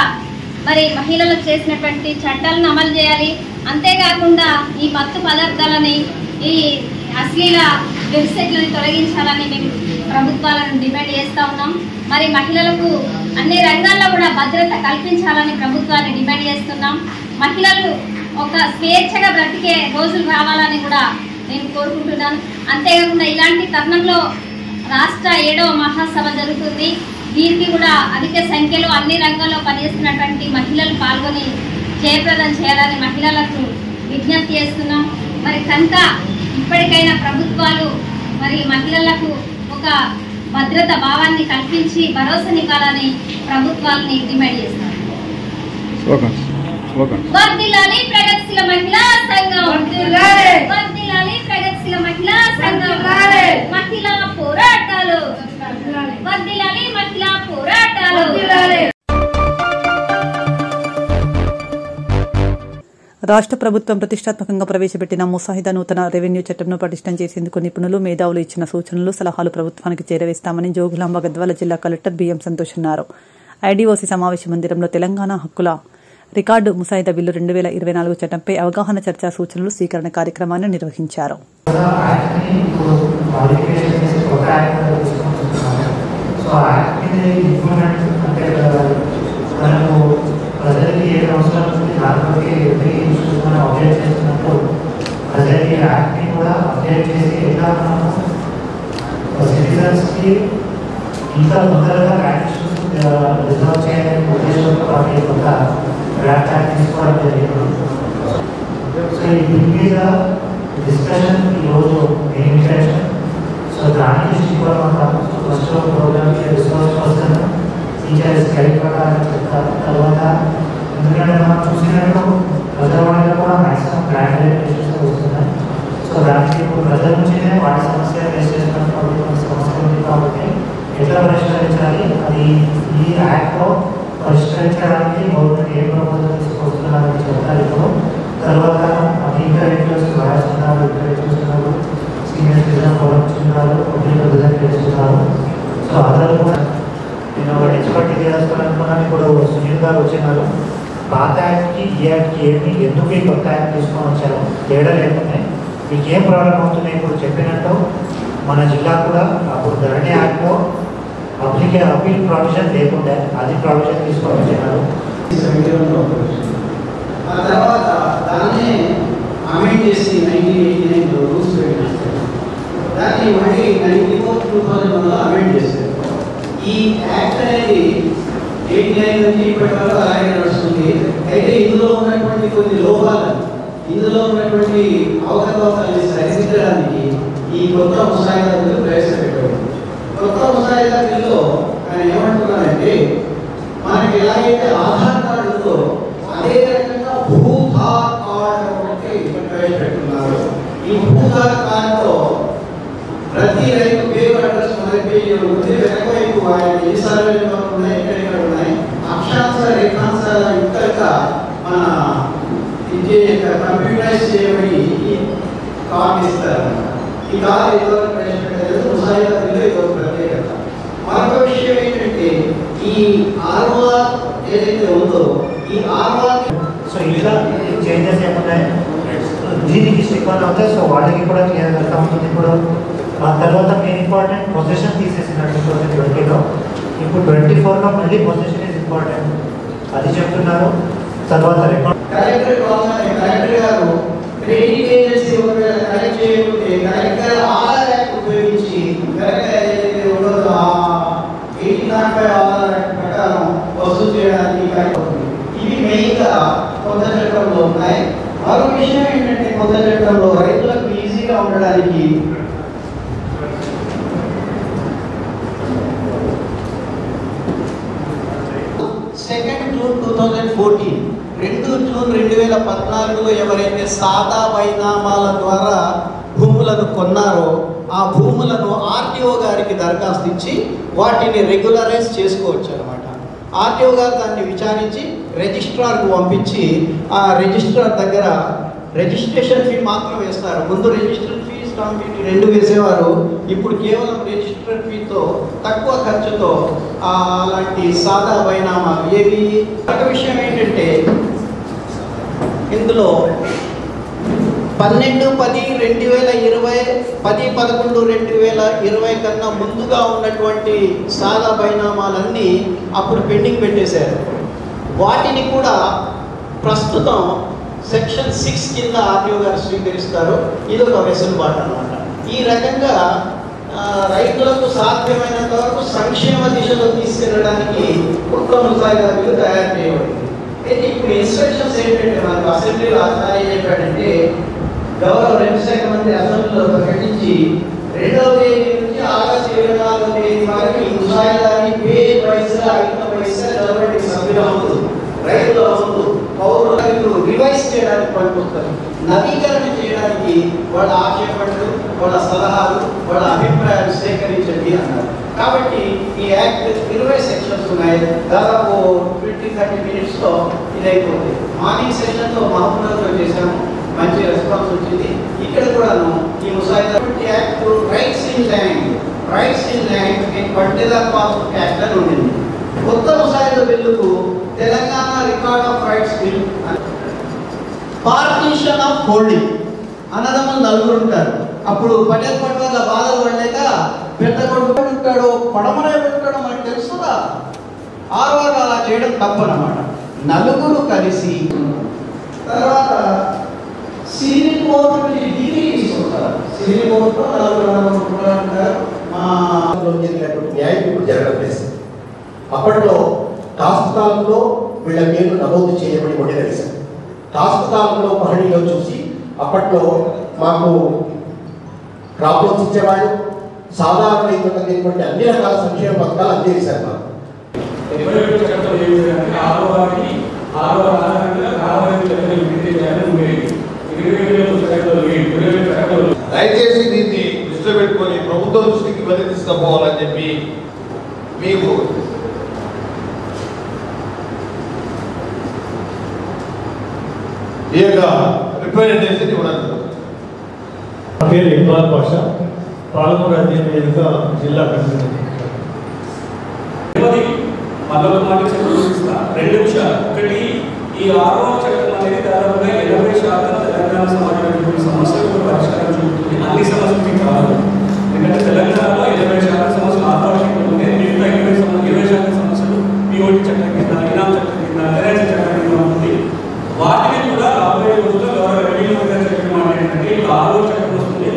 Speaker 14: మరి మహిళలకు చేసినటువంటి చట్టాలను అమలు చేయాలి. అంతేకాకుండా ఈ మత్తు పదార్థాలని, ఈ అశ్లీల వెబ్సైట్లను తొలగించాలని మేము ప్రభుత్వాలను డిమాండ్ చేస్తూ ఉన్నాం. మరి మహిళలకు అన్ని రంగాల్లో కూడా భద్రత కల్పించాలని ప్రభుత్వాన్ని డిమాండ్ చేస్తున్నాం. మహిళలు ఒక స్వేచ్ఛగా బ్రతికే రోజులు రావాలని కూడా నేను కోరుకుంటున్నాను. అంతేకాకుండా ఇలాంటి తరుణంలో రాష్ట్ర 7వ మహాసభ జరుగుతుంది. దీనికి కూడా అధిక సంఖ్యలో అన్ని రంగాల్లో పనిచేస్తున్నటువంటి మహిళలు పాల్గొని జయప్రదం చేయాలని మహిళలకు విజ్ఞప్తి చేస్తున్నాం. మరి కనుక ఇప్పటికైనా ప్రభుత్వాలు మరి మహిళలకు ఒక భద్రత భావాన్ని కల్పించి భరోసానివ్వాలని ప్రభుత్వాలని డిమాండ్ చేస్తున్నాం. వర్ధిల్లాలి ప్రగతిశీల మహిళా సంఘం, వర్ధిల్లాలి ప్రగతిశీల మహిళా సంఘం, మహిళా పోరాటాలు, వర్ధిల్లాలి మహిళా పోరాటాలు.
Speaker 2: రాష్ట్ర ప్రభుత్వం ప్రతిష్టాత్మకంగా ప్రవేశపెట్టిన ముసాయిదా నూతన రెవెన్యూ చట్టంను పటిష్టం చేసేందుకు నిపుణులు, మేధావులు ఇచ్చిన సూచనలు, సలహాలు ప్రభుత్వానికి చేరవేస్తామని జోగులాంబ గద్వాల జిల్లా కలెక్టర్ బిఎం సంతోష్ అన్నారు. ఐడీఓసీ సమావేశ మందిరంలో తెలంగాణ హక్కుల రికార్డు ముసాయిదా బిల్లు 2024 చట్టంపై అవగాహన చర్చా సూచనలు స్వీకరణ కార్యక్రమాన్ని నిర్వహించారు.
Speaker 15: ప్రజలకి ఏ అవసరం ఉంది దాంట్లోకి మనం అప్డేట్ చేస్తున్నప్పుడు ప్రజలకి యాక్ట్ని కూడా అప్డేట్ చేసి ఎలా మనము సిటిజన్స్కి ఇంకా తొందరగా యాక్ట్స్ రిజర్వ్ చేయాలని ఉద్దేశంతో వాటి కొంత డ్రాఫ్ట్ యాక్ట్ తీసుకోవడం జరిగింది. సో ఈ బిల్ మీద డిస్కషన్ ఈరోజు మెయిన్ సెషన్. సో దాని దృష్టి కూడా ఉంటాము. ఫస్ట్ ప్రోగ్రామ్కి రిసోర్స్ పర్సన్ టీచర్స్ గైడ్ ప్రకారం చెప్తారు. తర్వాత ఎందుకంటే మనం చూసినట్టు ప్రజావాణిలో కూడా మ్యాక్సిమం ప్లాన్ వస్తున్నాయి. సో దానికి ఇప్పుడు ప్రజల నుంచినే వాటి సమస్య ఫేస్ చేస్తున్నప్పుడు సమస్య ఉంది కాబట్టి ఎట్లా పరిష్కరించాలి, అది ఈ యాక్ట్లో పరిష్కరించడానికి గవర్నమెంట్ ఏ ప్రపోజల్ తీసుకొస్తున్నారని చెప్తారు. ఇప్పుడు తర్వాత ఇంటర్వ్యూస్ రాస్తున్నారు, ఇంటర్వ్యూస్తున్నారు, సీనియర్ సిటిజన్ ఫోరమ్స్తున్నారు, పబ్లిక్ రిజర్వ్ చేస్తున్నారు. సో అందరూ కూడా నేను ఒకటి ఎక్స్పర్ట్ చేయాలనుకున్నాను. ఇప్పుడు సునీల్ గారు వచ్చినారు. పాత యాక్ట్కి ఈ యాక్ట్కి ఏమి, ఎందుకు ఈ కొత్త యాక్ట్ తీసుకొని వచ్చారు, తేడా లేకపోతే మీకు ఏం ప్రాబ్లం అవుతుంది. ఇప్పుడు చెప్పినట్టు మన జిల్లా కూడా అప్పుడు ధరణి యాక్ట్లో అపీల్ ప్రావిజన్ లేకుండా అది ప్రావిజన్ తీసుకొని వచ్చినారు.
Speaker 16: ఆ తర్వాత దాన్ని అమెండ్ చేసి 1989 రూల్స్ పెట్టినారు. దాన్ని మళ్ళీ 2001లో అమెండ్ చేశారు. ఈ యాక్ట్ అనేది 89 నుంచి ఇప్పటి వరకు అలాగే నడుస్తుంది. అయితే ఇందులో ఉన్నటువంటి కొన్ని లోపాలను, ఇందులో ఉన్నటువంటి అవకతవకల్ని సరిదిద్దడానికి ఈ కొత్త ముసాయిదా బిల్లు ప్రవేశపెట్టారు. కొత్త ముసాయిదా బిల్లులో ఆయన ఏమంటున్నారంటే మనకి ఎలాగైతే ఆధార్ కార్డు ఉందో అదే రకంగా భూధార్ కార్డు ఒకటి ప్రవేశపెట్టున్నారు. ఈ భూధార్ కార్డులో ప్రతి రైతు పేరు అడ్రస్ మొదటి పేజీలో ఉంది. వెనకవైపు ఆయన ఎన్ని సర్వేలు ఉన్నాయి, ఎక్కడెక్కడ ఉన్నాయి, అక్షాంశ రేఖాంశ యుక్తంగా మన కంప్యూటరైజ్ చేయబడి ఈ కార్డు ఇస్తారు. ఈ కార్డు ఎవరు ప్రవేశపెట్టలేదు. ముసాయిదా బిల్లు ఇదో ప్రత్యేకత. మరొక విషయం ఏంటంటే ఈ ROR ఏదైతే ఉందో ఈ ఆర్వాకి
Speaker 15: సో ఇట్లా చేంజెస్ ఏమున్నాయి దీనికి స్టిక్ ఆన్ అవుతాయి. సో వాళ్ళకి కూడా క్లియర్ అవుతా ఉంటుంది. ఇప్పుడు ఆ తర్వాత మెయిన్ ఇంపార్టెంట్ పొజిషన్ తీసేసినట్టు 2020లో. ఇప్పుడు 24లో మళ్ళీ పొజిషన్ ఈజ్ ఇంపార్టెంట్ అది చెప్తున్నారు. తర్వాత రికార్డ్
Speaker 16: కలెక్టర్ గారు ట్రైనింగ్ ఏజెన్సీ ఒకవేళ కలెక్ట్ చేయకుంటే కలెక్టర్ ఆధార్ యాక్ట్ ఉపయోగించి కరెక్ట్గా ఏదైతే ఉండదో ఆ 1805 ఆధార్ యాక్ట్ ప్రకారం వసూలు చేయడానికి ఇవి మెయిన్గా కొత్త చట్టంలో ఉన్నాయి. మరో విషయం ఏంటంటే కొత్త చట్టంలో రైతులకు ఈజీగా ఉండడానికి June 2014 June 2014లో ఎవరైతే సాదా బైనామాల ద్వారా భూములను కొన్నారో ఆ భూములను ఆర్టీఓ గారికి దరఖాస్తు ఇచ్చి వాటిని రెగ్యులరైజ్ చేసుకోవచ్చు అన్నమాట. ఆర్టీఓ గారు దాన్ని విచారించి రిజిస్ట్రార్కు పంపించి ఆ రిజిస్ట్రార్ దగ్గర రిజిస్ట్రేషన్ ఫీ మాత్రం వేస్తారు. ముందు రిజిస్ట్రేషన్ ఫీ స్టాంప్ డ్యూటీ 2 వేసేవారు. ఇప్పుడు కేవలం రిజిస్ట్రేషన్ ఫీతో తక్కువ ఖర్చుతో అలాంటి సాదా బైనామాలు ఏవి. ఒక విషయం ఏంటంటే ఇందులో 12/10/2020 10/11/2020 కన్నా ముందుగా ఉన్నటువంటి సాదా బైనామాలన్నీ అప్పుడు పెండింగ్ పెట్టేశారు. వాటిని కూడా ప్రస్తుతం సెక్షన్ 6 కింద ఆర్టీఓ గారు స్వీకరిస్తారు. ఇది ఒక వెసులుబాటు అన్నమాట. ఈ రకంగా రైతులకు సాధ్యమైనంత వరకు సంక్షేమ దిశలో తీసుకెళ్ళడానికి ఉత్తమ ముసాయిదాలు తయారు చేయబడింది. అయితే ఇప్పుడు ఇన్స్ట్రక్షన్స్ ఏంటంటే మనకు అసెంబ్లీలో ఆచార్య చెప్పాడంటే గౌరవ రెవెన్యూ శాఖ మంత్రి అసెంబ్లీలో ప్రకటించి 2వ తేదీ నుంచి ఆగస్టు 24వ తేదీ వరకు ఈ ముసాయిదాన్ని పేజ్ వైస్గా 5 వైస్గా గవర్నమెంట్ సభ్యుల ముందు రైతుల ముందు పౌరులకు రివైజ్ చేయడానికి పనికొస్తారు. నవీకరణ చేయడానికి వాళ్ళ ఆక్షేపణలు వాళ్ళ సలహాలు వాళ్ళ అభిప్రాయాలు సేకరించండి అన్నారు. కాబట్టి ఈ యాక్ట్ 20 సెక్షన్స్ ఉన్నాయి. దాదాపు 20-30 మినిట్స్లో ఇది అయిపోతుంది. మార్నింగ్ సెషన్లో మహబూబ్నగర్లో చేశాము, మంచి రెస్పాన్స్ వచ్చింది. ఇక్కడ కూడాను ఈ ముసాయిదా act rights in land pattadar pass act అని ఉండింది. కొత్త ముసాయిదా బిల్లుకు Telangana record of rights bill, partition of holding. అన్నదమ్ములు 4 ఉంటారు. అప్పుడు పటేల్ పట్ల బాధలు పడలేక పెద్ద కొడుకు ఉంటాడు పడమనే ఉంటాడు మనకు తెలుస్తుందా. ఆర్వారు అలా చేయడం తప్పనమాట. 4 కలిసి తర్వాత సివిల్ కోర్టు నుంచి డిగ్రీ తీసుకుంటారు. సివిల్ కోర్టులో 4 ఉంటారు. మా
Speaker 17: న్యాయం ఇప్పుడు జరగడం లేదు. అప్పట్లో కాస్త కాలంలో వీళ్ళ పేర్లు నమోదు చేయబడి ఉండేది సార్. కాస్త కాలంలో పహణిలో చూసి అప్పట్లో మాకు క్రాప్ లోన్స్ ఇచ్చేవాళ్ళు, సాధారణ రైతులకు అందేటువంటి అన్ని రకాల సంక్షేమ పథకాలు అందేశారు మాకు.
Speaker 5: దయచేసి దీన్ని దృష్టిలో పెట్టుకొని ప్రభుత్వ దృష్టికి వెళ్ళి తీసుకుపోవాలని చెప్పి మీకు ఈ యొక్క రిప్రజెంటేషన్ ఇవ్వడం.
Speaker 18: నా పేరు ఇక్బాల్ పాషా, పాలమూరు అధ్యయన వేదిక జిల్లా కన్వీనర్.
Speaker 19: మరొక మాట చూపిస్తా. 2 విషయాలు. ఒకటి, ఈ 6వ చట్టం అనేది దాదాపుగా 80% తెలంగాణ సమాజంలో సమస్యలకు పరిష్కారం చూపుతుంది. అన్ని సమస్యలకి కాదు. ఎందుకంటే తెలంగాణలో 80% సమస్యలు ఆపాదించడం ఉంది. మిగతా 20% సమస్యలు పిఓటి చట్టం కింద, ఇనాం చట్టం కింద, తెరాజీ చట్టం కింద ఉంటుంది. వాటిని కూడా రాబోయే రోజుల్లో గౌరవ రెవెన్యూ గారు చెప్పిన మాట ఏంటంటే ఇప్పుడు 6వ చట్టం వస్తుంది.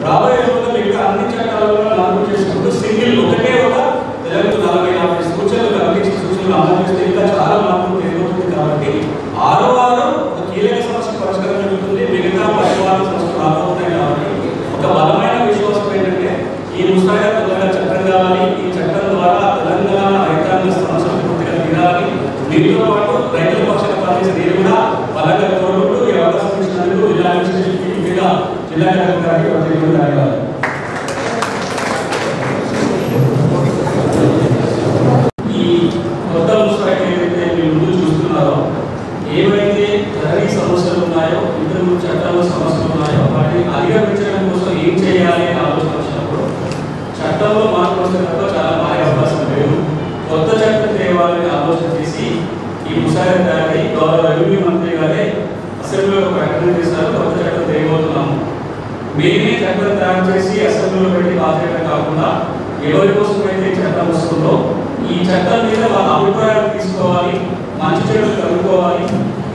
Speaker 19: రాబోయే రోజుల్లో మిగతా అన్ని చట్టాలలో లాగు చేసుకుంటూ సింగిల్ ఒకటే ఒక తెలంగాణ 40-50 సూచనలు కల్పించి సూచనలు అమలు చేస్తే ఇంకా చాలా మార్పులు ఎదురవుతుంది. కాబట్టి 6వ ఒక కీలక సమస్య పరిష్కారం జరుగుతుంది. మిగతా 10 సమస్యలు రాబోతున్నాయి. కాబట్టి ఒక బలమైన చేసి అసెంబ్లీలో పెట్టి పాస్ చేయడం కాకుండా ఎవరి కోసం అయితే చట్టం వస్తుందో ఈ చట్టం మీద వాళ్ళ అభిప్రాయాలు తీసుకోవాలి, మంచి చెడులు కనుక్కోవాలి,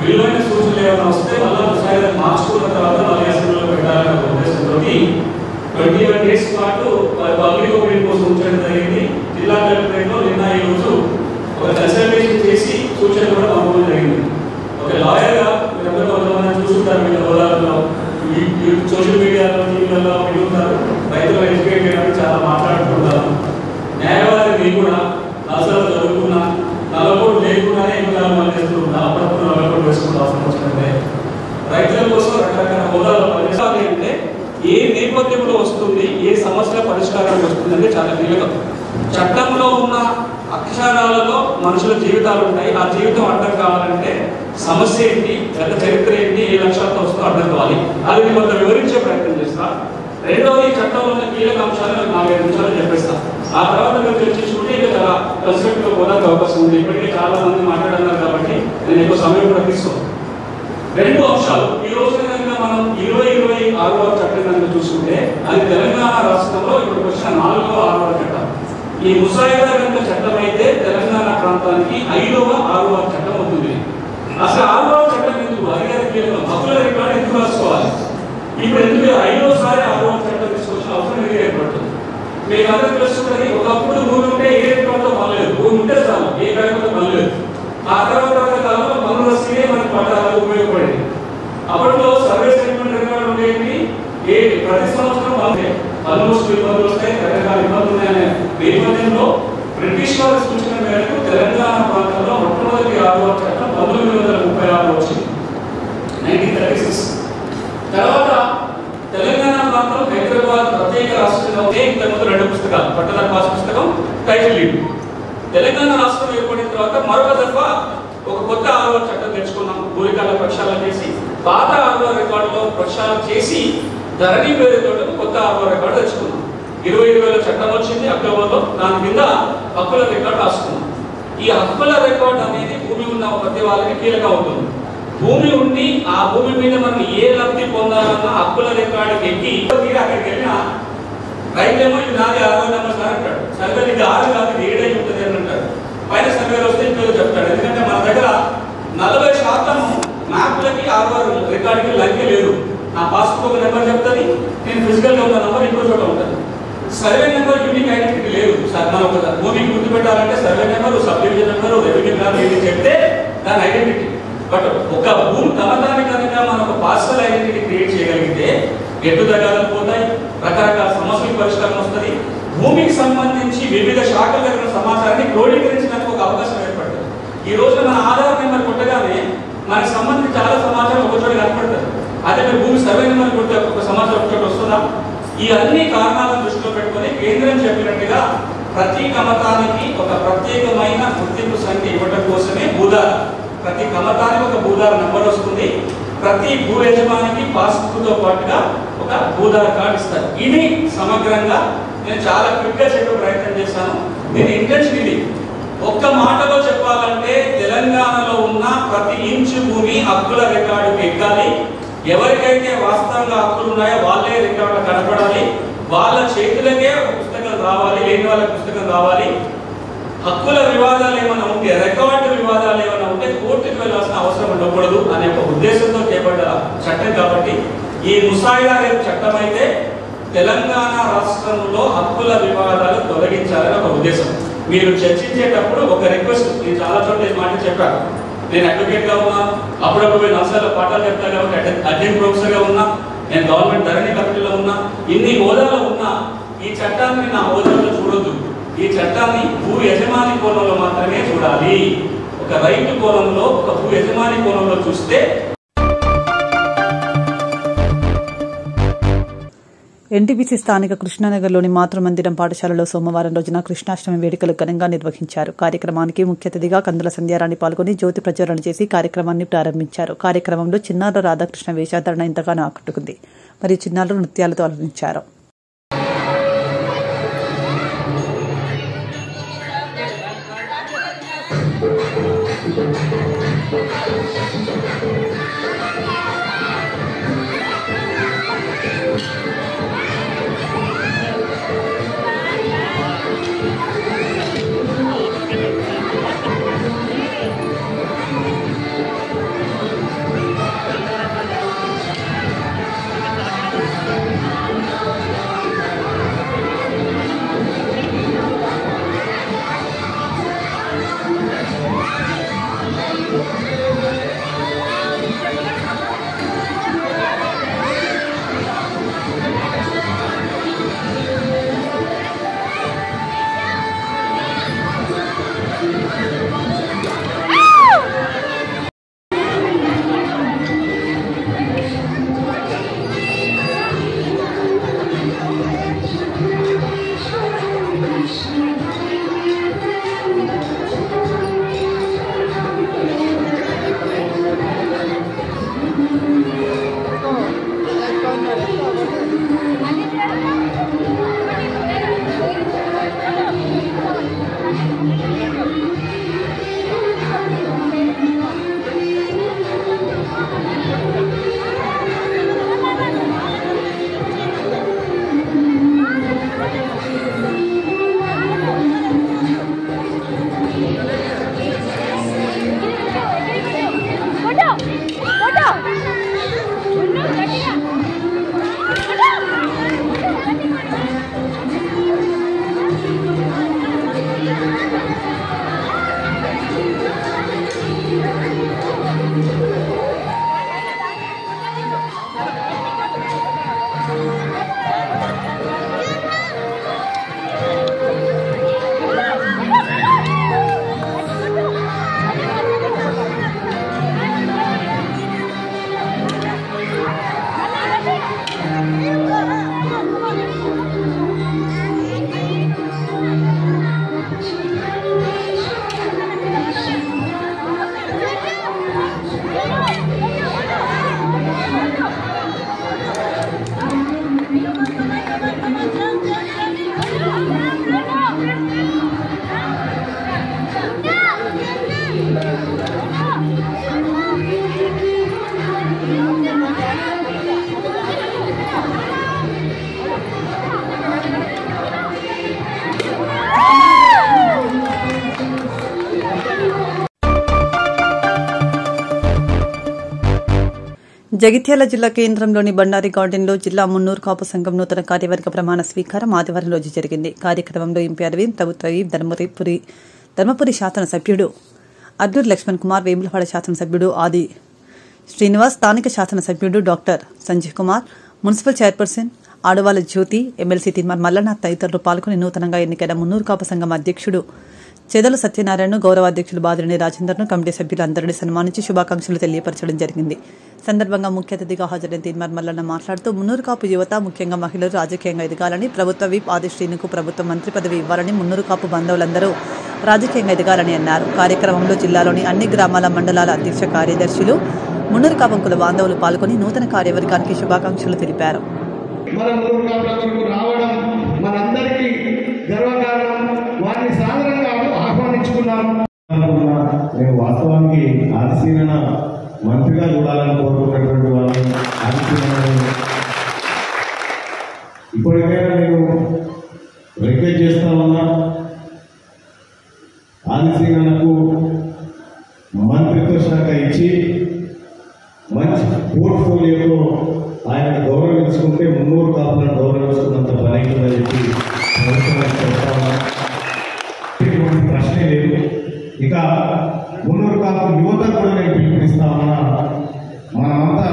Speaker 19: విలువైన సూచనలు ఏమైనా వస్తే మళ్ళీ ఒకసారి మార్చుకున్న తర్వాత మళ్ళీ అసెంబ్లీలో పెట్టాలనే ఉద్దేశంతో 21 days పాటు పబ్లిక్ ఒపీనియన్ కోసం ఉంచడం జరిగింది. జిల్లా కలెక్టరేట్లో నిన్న ఈ రోజు ఒక కన్సల్టేషన్ చేసి సూచనలు కూడా పంపడం జరిగింది. ఒక లాయర్గా మీరందరూ కొంతమంది చూస్తుంటారు, మీ హోదాలలో సోషల్ మీడియాలో టీవీలలో వింటుంటారు, రైతులు ఎడ్యుకేట్ చేయడానికి చాలా మాట్లాడుతుంటారు. న్యాయవాది మీరు కూడా అసలు జరుగుతున్నా నల్లకోటు లేకుండానే ఎన్నికలు పనిచేస్తుంటా అప్పుడప్పుడు నల్లకోటు వేసుకుంటూ అవసరం వచ్చినట్టే రైతుల కోసం రకరకాల హోదాలో పనిచేయాలి. అంటే ఏ నేపథ్యంలో వస్తుంది, ఏ సమస్య పరిష్కారానికి వస్తుంది అంటే చాలా కీలకం. చట్టంలో ఉన్న అక్షరాలలో మనుషుల జీవితాలు ఉంటాయి. ఆ జీవితం అర్థం కావాలంటే సమస్య ఏంటి, గత చరిత్ర ఏంటి, ఏ లక్ష్యాలతో వస్తుందో అర్థం కావాలి. అది నేను కొంత వివరించే ప్రయత్నం చేస్తా. రెండవది చట్టంలో ఉన్న కీలక అంశాలు 4-5 నిమిషాలు చెప్పేస్తా. ఆ తర్వాత మీరు చర్చించుకుంటే ఇంకా చాలా కన్స్ట్రక్టివ్ పోదానికి అవకాశం ఉంది. ఇప్పటికే చాలా మంది మాట్లాడుతున్నారు కాబట్టి నేను ఎక్కువ సమయం కూడా తీసుకోను. 2 అంశాలు. ఈ రోజు కనుక మనం 2026వ చట్టం కనుక చూసుకుంటే అది తెలంగాణ రాష్ట్రంలో ఇప్పుడు వచ్చిన 4వ 6వ చట్టం. ఈ ముసాయిదా కనుక చట్టం అయితే తెలంగాణ ప్రాంతానికి 5వ 6వ చట్టం అవుతుంది. అసలు 6వ చట్టం ఎందుకు అధికారికి హక్కుల రికార్డు ఎందుకు రాసుకోవాలి? ఇప్పుడు ఎందుకు 5వసారి 6వ చట్టం తీసుకొచ్చిన అవసరం ఎందుకు ఏర్పడుతుంది? మీకు అందరూ తెలుసుకుంటే ఒకప్పుడు భూమి ఉంటే ఏ రికార్డుతో పనిలేదు, భూమి ఉంటే చాలు, ఏ కారణంతో పనిలేదు. ఆ తర్వాత కాలంలో పనులు వస్తే మనకి పట్టాలకు ఉపయోగపడేది. అప్పట్లో సర్వే సెటిల్మెంట్ రికార్డు ఉండేది. ప్రతి సంవత్సరం ఆల్మోస్ట్ ఇబ్బందులు వస్తాయి, రకరకాల ఇబ్బందులు ఉన్నాయనే నేపథ్యంలో బ్రిటిష్ వారి సూచన మేరకు తెలంగాణ ప్రాంతంలో మొట్టమొదటి 6వ చట్టం 1936 వచ్చింది, 1936. తర్వాత తెలంగాణ ప్రాంతం హైదరాబాద్ ప్రత్యేక రాష్ట్రంగా ఉంటే ఇంతకుముందు 2 పుస్తకాలు, పట్టణ పాస్ పుస్తకం, టైటిల్ లీడ్. తెలంగాణ రాష్ట్రం ఏర్పడిన తర్వాత మరొక దఫా ఒక కొత్త 6వ చట్టం తెచ్చుకున్నాం. భూరికాల ప్రక్షాళన చేసి పాత 6వ రికార్డులో ప్రక్షాళన చేసి ధరణి పేరుతో కొత్త 6వ రికార్డు తెచ్చుకున్నాం. 2020 చట్టం వచ్చింది అక్టోబర్లో. దాని కింద హక్కుల రికార్డు రాసుకున్నాం. ఈ హక్కుల రికార్డు అనేది భూమి ఉన్న ప్రతి వాళ్ళకి కీలకం అవుతుంది. భూమి ఉండి ఆ భూమి మీద మనం ఏ లబ్ధి పొందాలన్నా హక్కుల రికార్డుకి ఎక్కి అక్కడికి వెళ్ళినా రైతులేమో ఇది నాది 60 నెంబర్ సార్ అంటాడు, సర్వే ఇది 6 కాదు 7 అయి ఉంటుంది అని అంటాడు. పైన సర్వేలు వస్తే ఇంకో చెప్తాడు. ఎందుకంటే మన దగ్గర 40% మ్యాప్లకి 6వ రికార్డుకి లంకే లేదు. నా పాస్బుక్ ఒక నెంబర్ చెప్తుంది, నేను ఫిజికల్గా ఉన్న నెంబర్ ఇంకో చోట ఉంటుంది. సర్వే నెంబర్ యూనిక్ ఐడెంటిటీ లేదు. మనం ఒక భూమికి గుర్తు పెట్టాలంటే survey number, sub division number, revenue number ఏది చెప్తే దాని ఐడెంటిటీ. బట్ ఒక భూమి తమదాన్ని కనుక మనం ఒక పార్సల్ ఐడెంటిటీ క్రియేట్ చేయగలిగితే ఎటు తగ్గాలు పోతాయి, రకరకాల సమస్యలకు పరిష్కారం వస్తుంది. భూమికి సంబంధించి వివిధ శాఖల దగ్గర సమాచారాన్ని క్రోడీకరించడానికి ఒక అవకాశం ఏర్పడుతుంది. ఈ రోజు మన ఆధార్ నెంబర్ కొట్టగానే మనకి సంబంధించి చాలా సమాచారం ఒక చోట కనపడుతుంది. అదే మీరు భూమి సర్వే నెంబర్ కొట్టే ఒక సమాచారం ఒక చోట వస్తుందా? ఈ అన్ని కారణాలను దృష్టిలో పెట్టుకొని కేంద్రం చెప్పినట్టుగా ప్రతి కమతానికి ఒక ప్రత్యేకమైన గుర్తింపు సంఖ్య ఇవ్వడం కోసమే భూదార్, ప్రతి కమతానికి ఒక భూదార్ నెంబర్ వస్తుంది. ప్రతి భూ యజమానికి పాస్బుక్తో పాటుగా ఒక భూదార్ కార్డు ఇస్తారు. ఇది సమగ్రంగా నేను చాలా క్విక్గా చెప్పే ప్రయత్నం చేశాను. దీని ఇంటెన్షన్ ఇది. ఒక్క మాటలో చెప్పాలంటే తెలంగాణలో ఉన్న ప్రతి ఇంచు భూమి హక్కుల రికార్డుకి ఎక్కాలి. ఎవరికైతే వాస్తవంగా హక్కులు ఉన్నాయో వాళ్ళే రికార్డులు కనపడాలి. వాళ్ళ చేతులకే ఒక పుస్తకం రావాలి, లేని వాళ్ళకి పుస్తకం రావాలి. హక్కుల వివాదాలు ఏమైనా ఉంటే, రికార్డు వివాదాలు ఏమైనా ఉంటే కోర్టుకు వెళ్ళాల్సిన అవసరం ఉండకూడదు అనే ఒక ఉద్దేశంతో చేపట్ట చట్టం. కాబట్టి ఈ ముసాయిదా చట్టం అయితే తెలంగాణ రాష్ట్రంలో హక్కుల వివాదాలు తొలగించాలని ఒక ఉద్దేశం. మీరు చర్చించేటప్పుడు ఒక రిక్వెస్ట్, నేను చాలా చోట్ల మాట చెప్పాను. నేను అడ్వకేట్గా ఉన్నా, అప్పుడప్పుడు నేను నర్సాల పాఠాలు చెప్తాను కాబట్టి అడ్జెంట్ ప్రొఫెసర్గా ఉన్నా, నేను గవర్నమెంట్ ధరణి కమిటీలో ఉన్నా, ఇన్ని హోదాలో ఉన్నా ఈ చట్టాన్ని నా హోదాలో చూడొద్దు. ఈ చట్టాన్ని భూ యజమాని కోణంలో మాత్రమే చూడాలి. ఒక రైతు కోణంలో, ఒక భూ యజమాని కోణంలో చూస్తే.
Speaker 2: ఎన్టీపీసీ స్థానిక కృష్ణానగర్లోని మాతృమందిరం పాఠశాలలో సోమవారం రోజున కృష్ణాష్టమి వేడుకలు ఘనంగా నిర్వహించారు. కార్యక్రమానికి ముఖ్య అతిథిగా కందుల సంధ్యారాణి పాల్గొని జ్యోతి ప్రజ్వలన చేసి కార్యక్రమాన్ని ప్రారంభించారు. కార్యక్రమంలో చిన్నారుల రాధాకృష్ణ వేషాధరణ ఎంతగానో ఆకట్టుకుంది. మరియు చిన్నారులు నృత్యాలతో అలరించారు.
Speaker 7: జగిత్యాల జిల్లా కేంద్రంలోని బండారి గార్డెన్లో జిల్లా మున్నూరు కాపు సంఘం నూతన కార్యవర్గ ప్రమాణ స్వీకారం ఆదివారం రోజు జరిగింది. కార్యక్రమంలో ఎంపీ అరవింద్, ప్రభుత్వ ధర్మపురి శాసనసభ్యుడు అడ్లూరు లక్ష్మణ్ కుమార్, వేములవాడ శాసనసభ్యుడు ఆది శ్రీనివాస్, స్థానిక శాసనసభ్యుడు doctor Sanjay Kumar, municipal chairperson Aduvala Jyothi, MLC Teenmar Mallanna తదితరులు పాల్గొని నూతనంగా ఎన్నికైన మున్నూరు కాపు సంఘం అధ్యక్షుడు చెదల సత్యనారాయణ, గౌరవ అధ్యక్షులు బాదిరిని రాజేందర్ను, కమిటీ సభ్యులందరినీ సన్మానించి శుభాకాంక్షలు తెలియపరచడం జరిగింది. సందర్భంగా ముఖ్య అతిథిగా హాజరైన తిమ్మర్ మల్లన్న మాట్లాడుతూ మున్నూరు కాపు యువత, ముఖ్యంగా మహిళలు రాజకీయంగా ఎదగాలని, ప్రభుత్వ విప్ ఆది శ్రీనుకు ప్రభుత్వ మంత్రి పదవి ఇవ్వాలని, మున్నూరు కాపు బంధువులందరూ రాజకీయంగా ఎదగాలని అన్నారు. కార్యక్రమంలో జిల్లాలోని అన్ని గ్రామాల మండలాల అధ్యక్ష కార్యదర్శులు, మున్నూరు కాపు కుల బాంధవులు పాల్గొని నూతన కార్యవర్గానికి శుభాకాంక్షలు తెలిపారు.
Speaker 20: మన మున్నూరు కాపులకు రావడం మనందరికీ గర్వకారణం. వారిని సాధారణంగా ఆహ్వానించుకున్నాము.
Speaker 18: నేను వాస్తవానికి ఆదిశీలన మంత్రిగా చూడాలని కోరుకున్నటువంటి వాళ్ళని ఇప్పటికైనా నేను రిక్వెస్ట్ చేస్తా ఉన్నా, ఆదిశీలనకు మంత్రిత్వ శాఖ ఇచ్చి మంచి పోర్ట్ఫోలియోతో ఆయన గౌరవించుకుంటే మున్నూరు కాపులను గౌరవించుకున్నంత పని అవుతుందని చెప్పి చెప్తా ఉన్నా. ఎటువంటి ప్రశ్నే లేదు. ఇక మున్నూరు కాపు యువత కూడా నేను పిలుపునిస్తా ఉన్నా, మనమంతా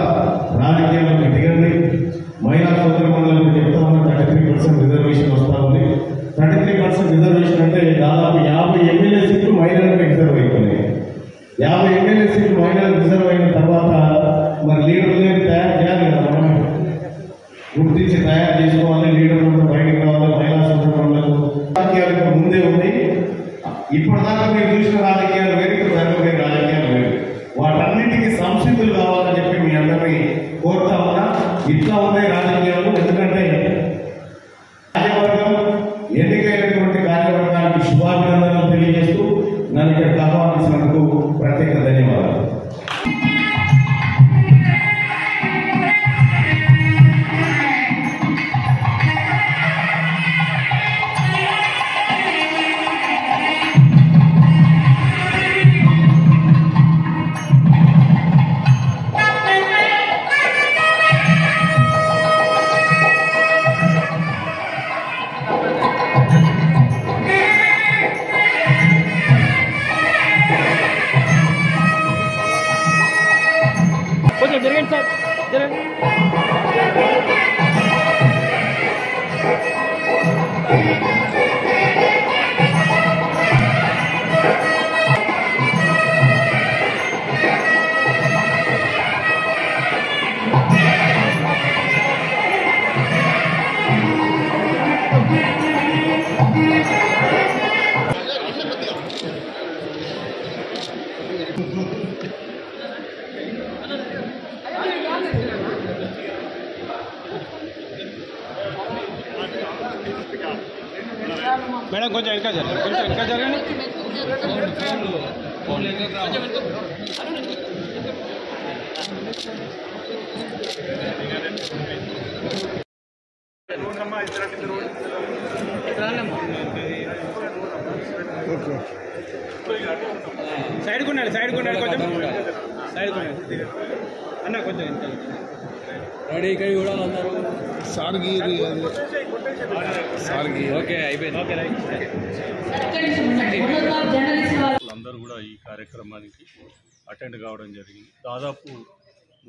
Speaker 18: రాజకీయాలకు దిగండి. మహిళా సోదరి మండలకు చెప్తా ఉన్నా 33% రిజర్వేషన్ వస్తూ ఉంది. 33% రిజర్వేషన్ అంటే దాదాపు 50 ఎమ్మెల్యే సీట్లు మహిళలకు రిజర్వ్ అవుతున్నాయి. 50 ఎమ్మెల్యే సీట్లు మహిళలకు రిజర్వ్ అయిన తర్వాత మరి లీడర్లు తయారు చేయాలి కదా, మనం గుర్తించి తయారు చేసుకోవాలి. లీడర్లు బయటకు రావాలి. మహిళా సోదరి మండలకు రాజకీయాలకు ముందే ఉంది. ఇప్పటిదాకా మీరు చూసిన రాజకీయాలు వేరు, ఇక్కడ జరగబోయే రాజకీయాలు వేరు. వాటన్నింటికి సంసిద్ధులు కావాలని చెప్పి మీ అందరినీ కోరుతా ఉన్నా. ఇట్లా ఉన్నాయి రాజకీయాలు. ఎందుకంటే కార్యవర్గం ఎన్నికైనటువంటి కార్యవర్గానికి శుభాభినందనలు తెలియజేస్తూ నన్ను ఇక్కడ ఆహ్వానించినందుకు ప్రత్యేక ధన్యవాదాలు.
Speaker 21: జరగండి సార్, జరగండి.
Speaker 22: మేడం కొంచెం వెనక జరగండి, కొంచెం వెనక జరగండి. సైడ్ కొన్నాడు, సైడ్ కొన్నాడు, కొంచెం సైడ్ కొన్నాడు అన్న, కొంచెం వెనక రెడీ. ఇక్కడ కూడా అందరూ ఓకే అయిపోయింది.
Speaker 23: అందరూ కూడా ఈ కార్యక్రమానికి అటెండ్ కావడం జరిగింది. దాదాపు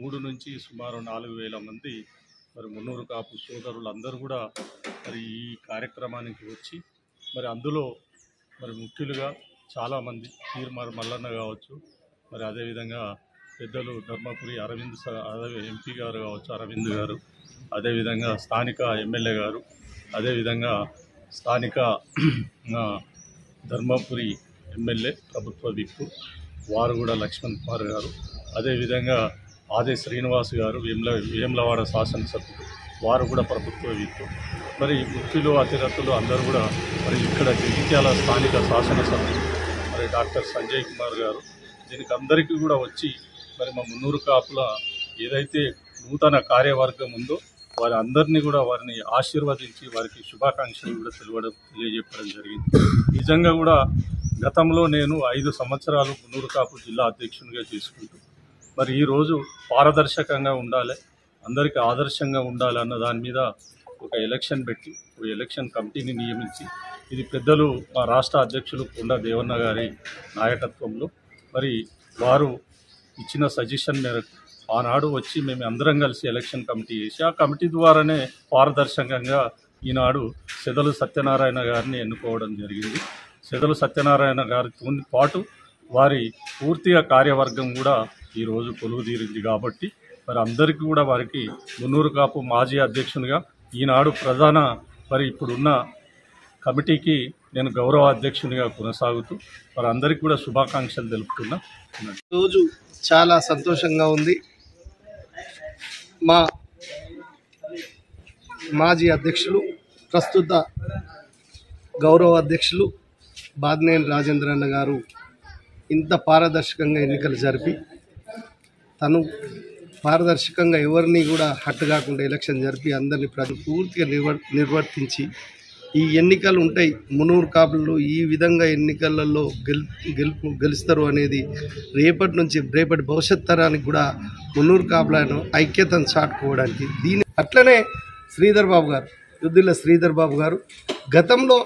Speaker 23: 3 నుంచి సుమారు 4,000 మంది మరి మున్నూరు కాపు సోదరులు అందరూ కూడా మరి ఈ కార్యక్రమానికి వచ్చి మరి అందులో మరి ముఖ్యులుగా చాలామంది తీర్మార్ మల్లన్న కావచ్చు, మరి అదేవిధంగా పెద్దలు ధర్మపురి అరవింద్ ఎంపీ గారు కావచ్చు, అరవింద్ గారు, అదేవిధంగా స్థానిక ఎమ్మెల్యే గారు, అదేవిధంగా స్థానిక ధర్మపురి ఎమ్మెల్యే ప్రభుత్వ విప్ వారు కూడా లక్ష్మణ్ కుమార్ గారు, అదేవిధంగా ఆది శ్రీనివాస్ గారు వేములవాడ శాసనసభ్యులు వారు కూడా ప్రభుత్వ విప్, మరి ముఖ్యులు అతిరథులు అందరూ కూడా మరి ఇక్కడ జగిత్యాల స్థానిక శాసనసభ్యులు మరి డాక్టర్ సంజయ్ కుమార్ గారు, దీనికి అందరికీ కూడా వచ్చి మరి మా మున్నూరు కాపుల ఏదైతే నూతన కార్యవర్గం ఉందో వారి అందరినీ కూడా వారిని ఆశీర్వదించి వారికి శుభాకాంక్షలు కూడా తెలియజెప్పడం జరిగింది. నిజంగా కూడా గతంలో నేను 5 సంవత్సరాలు మున్నూరు కాపు జిల్లా అధ్యక్షునిగా చేసుకుంటూ మరి ఈరోజు పారదర్శకంగా ఉండాలి, అందరికీ ఆదర్శంగా ఉండాలి అన్న దాని మీద ఒక ఎలక్షన్ పెట్టి ఒక ఎలక్షన్ కమిటీని నియమించి ఇది పెద్దలు మా రాష్ట్ర అధ్యక్షులు కొండా దేవన్న గారి నాయకత్వంలో మరి వారు ఇచ్చిన సజెషన్ మేరకు ఆనాడు వచ్చి మేము అందరం కలిసి ఎలక్షన్ కమిటీ చేసి ఆ కమిటీ ద్వారానే పారదర్శకంగా ఈనాడు సెదలు సత్యనారాయణ గారిని ఎన్నుకోవడం జరిగింది. సెదలు సత్యనారాయణ గారితో పాటు వారి పూర్తిగా కార్యవర్గం కూడా ఈరోజు కొలువుదీరింది. కాబట్టి మరి అందరికీ కూడా వారికి మున్నూరు కాపు మాజీ అధ్యక్షునిగా ఈనాడు ప్రధాన మరి ఇప్పుడున్న కమిటీకి నేను గౌరవ అధ్యక్షునిగా కొనసాగుతూ మరి అందరికీ కూడా శుభాకాంక్షలు తెలుపుతున్నా.
Speaker 20: రోజు చాలా సంతోషంగా ఉంది. మా మాజీ అధ్యక్షులు ప్రస్తుత గౌరవ అధ్యక్షులు బాదినేని రాజేంద్ర అన్న గారు ఇంత పారదర్శకంగా ఎన్నికలు జరిపి తను పారదర్శకంగా ఎవరిని కూడా హట్టు కాకుండా ఎలక్షన్ జరిపి అందరినీ పూర్తిగా నిర్వర్తించి ఈ ఎన్నికలు ఉంటాయి మున్నూరు కాపులు ఈ విధంగా ఎన్నికలలో గెలుస్తారు అనేది రేపటి భవిష్యత్ తరానికి కూడా మున్నూరు కాపులను ఐక్యతను చాటుకోవడానికి అట్లనే శ్రీధర్ బాబు గారు యుద్ధిల్ల శ్రీధర్ బాబు గారు గతంలో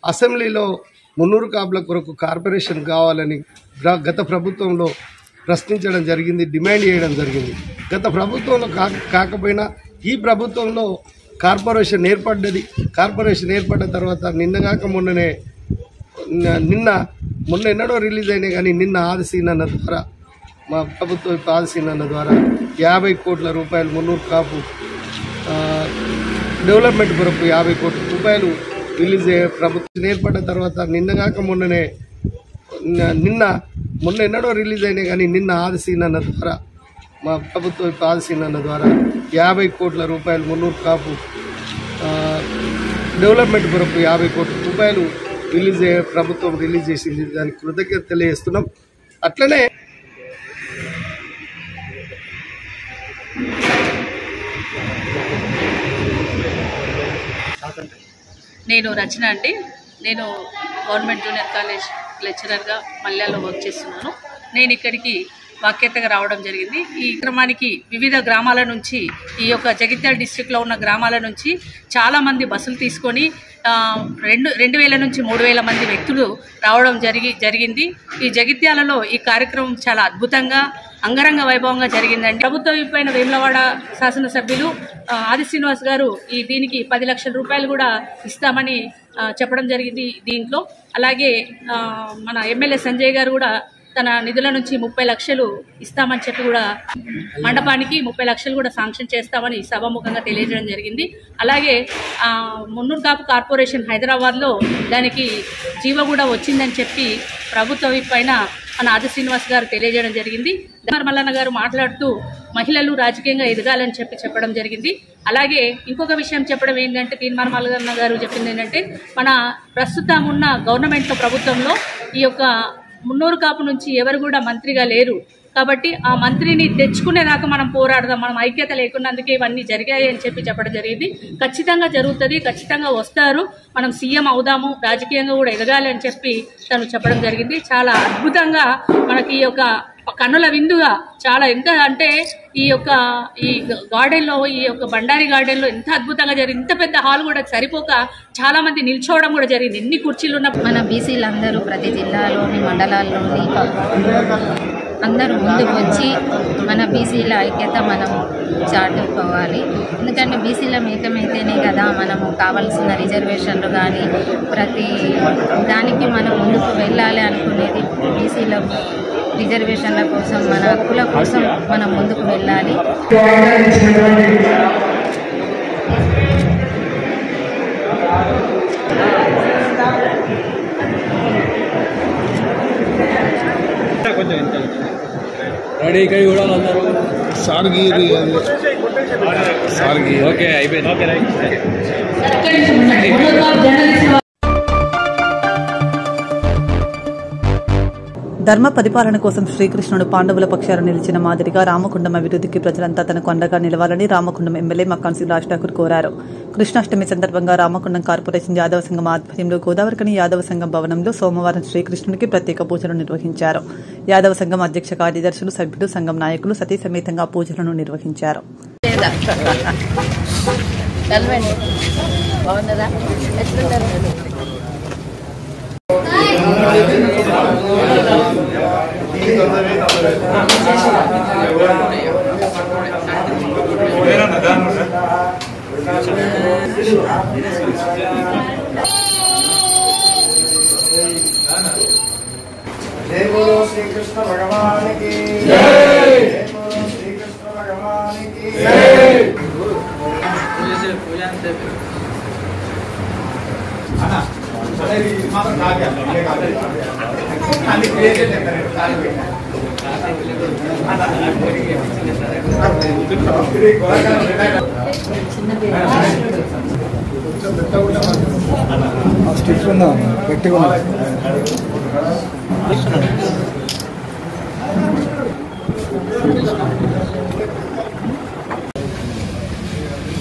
Speaker 20: అసెంబ్లీలో మున్నూరు కాపుల కొరకు కార్పొరేషన్ కావాలని గత ప్రభుత్వంలో ప్రశ్నించడం జరిగింది, డిమాండ్ చేయడం జరిగింది. గత ప్రభుత్వంలో కాకపోయినా ఈ ప్రభుత్వంలో కార్పొరేషన్ ఏర్పడ్డది. కార్పొరేషన్ ఏర్పడ్డ తర్వాత మొన్న ఎన్నడో రిలీజ్ అయినాయి కానీ నిన్న ఆదిశీనన్న ద్వారా మా ప్రభుత్వం ఆదిశీనన్న ద్వారా 50 కోట్ల రూపాయలు మున్నూరు కాపు డెవలప్మెంట్ కొరకు 50 కోట్ల రూపాయలు రిలీజ్ అయ్యే ప్రభుత్వం ఏర్పడ్డ తర్వాత మొన్న ఎన్నడో రిలీజ్ అయినాయి కానీ నిన్న ఆదిశీనన్న ద్వారా మా ప్రభుత్వం ఆదిశీనన్న ద్వారా 50 కోట్ల రూపాయలు మున్నూరు కాపు డెవలప్మెంట్ కొరకు 50 కోట్ల రూపాయలు ప్రభుత్వం రిలీజ్ చేసింది. దానికి కృతజ్ఞత తెలియజేస్తున్నాం. అట్లనే
Speaker 1: నేను రచన అండి. నేను గవర్నమెంట్ జూనియర్ కాలేజ్ లెక్చరర్గా మల్యాలో వర్క్ చేస్తున్నాను. నేను ఇక్కడికి వాక్యతగా రావడం జరిగింది. ఈ క్రమానికి వివిధ గ్రామాల నుంచి ఈ యొక్క జగిత్యాల డిస్ట్రిక్ట్లో ఉన్న గ్రామాల నుంచి చాలామంది బస్సులు తీసుకొని 2000 నుంచి 3000 మంది వ్యక్తులు రావడం జరిగింది. ఈ జగిత్యాలలో ఈ కార్యక్రమం చాలా అద్భుతంగా అంగరంగ వైభవంగా జరిగిందండి. ప్రభుత్వం పైన వేములవాడ శాసనసభ్యులు ఆది శ్రీనివాస్ గారు దీనికి 10 లక్షల రూపాయలు కూడా ఇస్తామని చెప్పడం జరిగింది దీంట్లో. అలాగే మన ఎమ్మెల్యే సంజయ్ గారు కూడా తన నిధుల నుంచి 30 లక్షలు ఇస్తామని చెప్పి కూడా మండపానికి 30 లక్షలు కూడా శాంక్షన్ చేస్తామని సభాముఖంగా తెలియజేయడం జరిగింది. అలాగే మున్నూరు కాపు కార్పొరేషన్ హైదరాబాద్లో దానికి జీవో కూడా వచ్చిందని చెప్పి ప్రభుత్వ పైన మన ఆది శ్రీనివాస్ గారు తెలియజేయడం జరిగింది. మల్లన్న గారు మాట్లాడుతూ మహిళలు రాజకీయంగా ఎదగాలని చెప్పడం జరిగింది. అలాగే ఇంకొక విషయం చెప్పడం ఏంటంటే తీన్మార్ మల్లన్న గారు చెప్పింది ఏంటంటే మన ప్రస్తుతం ఉన్న గవర్నమెంట్ ప్రభుత్వంలో ఈ యొక్క మున్నూరు కాపు నుంచి ఎవరు కూడా మంత్రిగా లేరు. కాబట్టి ఆ మంత్రిని తెచ్చుకునేదాకా మనం పోరాడదాం, మనం ఐక్యత లేకున్నందుకే ఇవన్నీ జరిగాయి అని చెప్పడం జరిగింది. ఖచ్చితంగా జరుగుతుంది, ఖచ్చితంగా వస్తారు, మనం సీఎం అవుదాము, రాజకీయంగా కూడా ఎదగాలి అని చెప్పి తను చెప్పడం జరిగింది. చాలా అద్భుతంగా మనకి ఈ యొక్క కన్నుల విందుగా చాలా ఎంత అంటే ఈ గార్డెన్లో ఈ యొక్క బండారి గార్డెన్లో ఎంత అద్భుతంగా జరిగింది. ఇంత పెద్ద హాల్ కూడా సరిపోక చాలా మంది నిల్చోవడం కూడా జరిగింది. ఎన్ని కుర్చీలు ఉన్న
Speaker 4: మన బీసీలందరూ ప్రతి జిల్లాలోని మండలాల్లోని అందరూ ముందుకు వచ్చి మన బీసీల ఐక్యత మనం చాటుకోవాలి. ఎందుకంటే బీసీల ఏకమైతేనే కదా మనము కావాల్సిన రిజర్వేషన్లు కానీ ప్రతి దానికి మనం ముందుకు వెళ్ళాలి అనుకునేది. బీసీల రిజర్వేషన్ల కోసం మన హక్కుల కోసం మనం ముందుకు వెళ్ళాలి.
Speaker 22: రెడీ ఇక్కడ కూడా అందరూ
Speaker 8: సార్గిరి
Speaker 22: ఓకే అయిపోయింది.
Speaker 7: ధర్మ పరిపాలన కోసం శ్రీకృష్ణుడు పాండవుల పక్షాన నిలిచిన మాదిరిగా రామకుండం అభివృద్ధికి ప్రజలంతా తనకు అండగా నిలవాలని రామకుండం ఎమ్మెల్యే మక్కాన్ సింగ్ రాజ్ ఠాకూర్ కోరారు. కృష్ణాష్టమి సందర్భంగా రామకుండం కార్పొరేషన్ యాదవ సంఘం ఆధ్వర్యంలో గోదావరికని యాదవ సంఘం భవనంలో సోమవారం శ్రీకృష్ణునికి ప్రత్యేక పూజలు నిర్వహించారు. యాదవ సంఘం అధ్యక్ష కార్యదర్శులు, సభ్యులు, సంఘం నాయకులు సతీ సమేతంగా పూజలను నిర్వహించారు.
Speaker 3: जय बोलो श्री कृष्ण भगवान की जय। बोलो श्री कृष्ण भगवान की जय।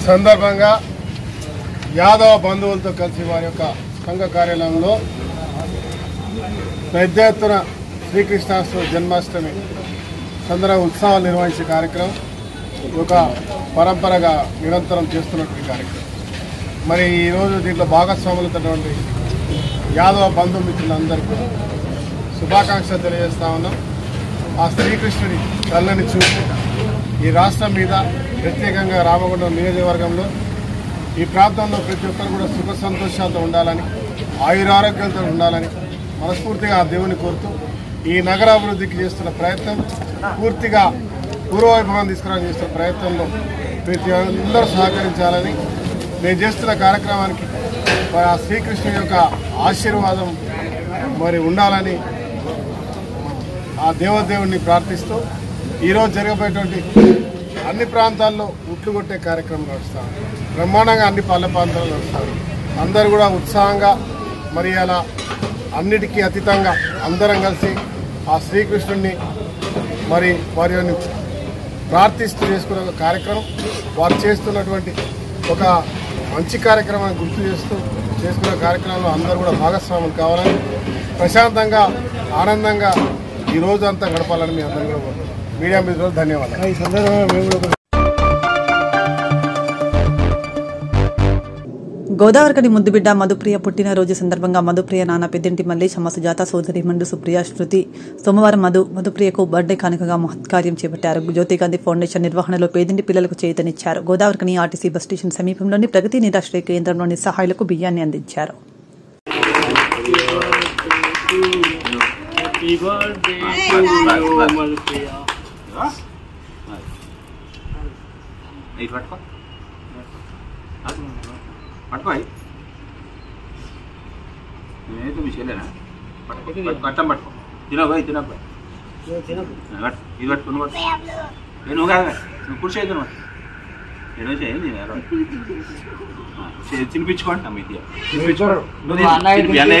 Speaker 6: సందర్భంగా యాదవ బంధువులతో కలిసి వారి యొక్క సంఘ కార్యాలయంలో పెద్ద ఎత్తున శ్రీకృష్ణాష్టమి జన్మాష్టమి సందర్భంగా ఉత్సవాలు నిర్వహించే కార్యక్రమం ఒక పరంపరగా నిరంతరం చేస్తున్నటువంటి కార్యక్రమం. మరి ఈరోజు దీంట్లో భాగస్వాములైనటువంటి యాదవ బంధుమిత్రులందరికీ శుభాకాంక్షలు తెలియజేస్తా ఉన్నాం. ఆ శ్రీకృష్ణుడి చల్లని చూపు ఈ రాష్ట్రం మీద, ప్రత్యేకంగా రామగుండం నియోజకవర్గంలో ఈ ప్రాంతంలో ప్రతి ఒక్కరు కూడా సుఖ సంతోషాలతో ఉండాలని, ఆయురారోగ్యాలతో ఉండాలని మనస్ఫూర్తిగా ఆ దేవుని కోరుతూ ఈ నగరాభివృద్ధికి చేస్తున్న ప్రయత్నం పూర్తిగా పూర్వవైభవం తీసుకురావడానికి చేస్తున్న ప్రయత్నంలో ప్రతి అందరూ సహకరించాలని, నేను చేస్తున్న కార్యక్రమానికి ఆ శ్రీకృష్ణుని యొక్క ఆశీర్వాదం మరి ఉండాలని ఆ దేవదేవుడిని ప్రార్థిస్తూ ఈరోజు జరగబోయేటువంటి అన్ని ప్రాంతాల్లో ఉట్లు కొట్టే కార్యక్రమం నడుస్తాం. బ్రహ్మాండంగా అన్ని పల్లె ప్రాంతాల్లో నడుస్తారు. అందరూ కూడా ఉత్సాహంగా మరి అలా అన్నిటికీ అతీతంగా అందరం కలిసి ఆ శ్రీకృష్ణుడిని మరి వారిని ప్రార్థిస్తూ చేసుకునే ఒక కార్యక్రమం, వారు చేస్తున్నటువంటి ఒక మంచి కార్యక్రమాన్ని గుర్తు చేస్తూ చేసుకునే కార్యక్రమంలో అందరూ కూడా భాగస్వాములు కావాలని, ప్రశాంతంగా ఆనందంగా ఈ రోజు అంతా గడపాలని మీ అందరూ కూడా కోరుతున్నాం. మీడియా మిత్రులు ధన్యవాదాలు. ఈ సందర్భంగా మేము
Speaker 7: గోదావరికని ముద్దుబిడ్డ మధుప్రియ పుట్టినరోజు సందర్భంగా మధుప్రియ నాన్న పెద్దింటి మల్లేష్, అమ్మ సుజాత, సోదరి మండు సుప్రియ, శృతి సోమవారం మధుప్రియకు బర్త్డే కానుకగా మహత్కార్యం చేపట్టారు. జ్యోతిగాంధీ ఫౌండేషన్ నిర్వహణలో పేదింటి పిల్లలకు చేయూతనిచ్చారు. గోదావరికని ఆర్టీసీ బస్ స్టేషన్ సమీపంలోని ప్రగతి నిరాశ్రయ కేంద్రంలోని సహాయులకు బియ్యాన్ని అందించారు.
Speaker 21: పట్టుకోయి నేనైతే మీ చేయలేనా కట్టం పట్టుకో తినబోయి తినబోయి ఇది పట్టుకుని పట్టు నేను కాదు నువ్వు కుర్చీ అయితే నేను చేయండి తినిపించుకోండి అమ్మ ఇది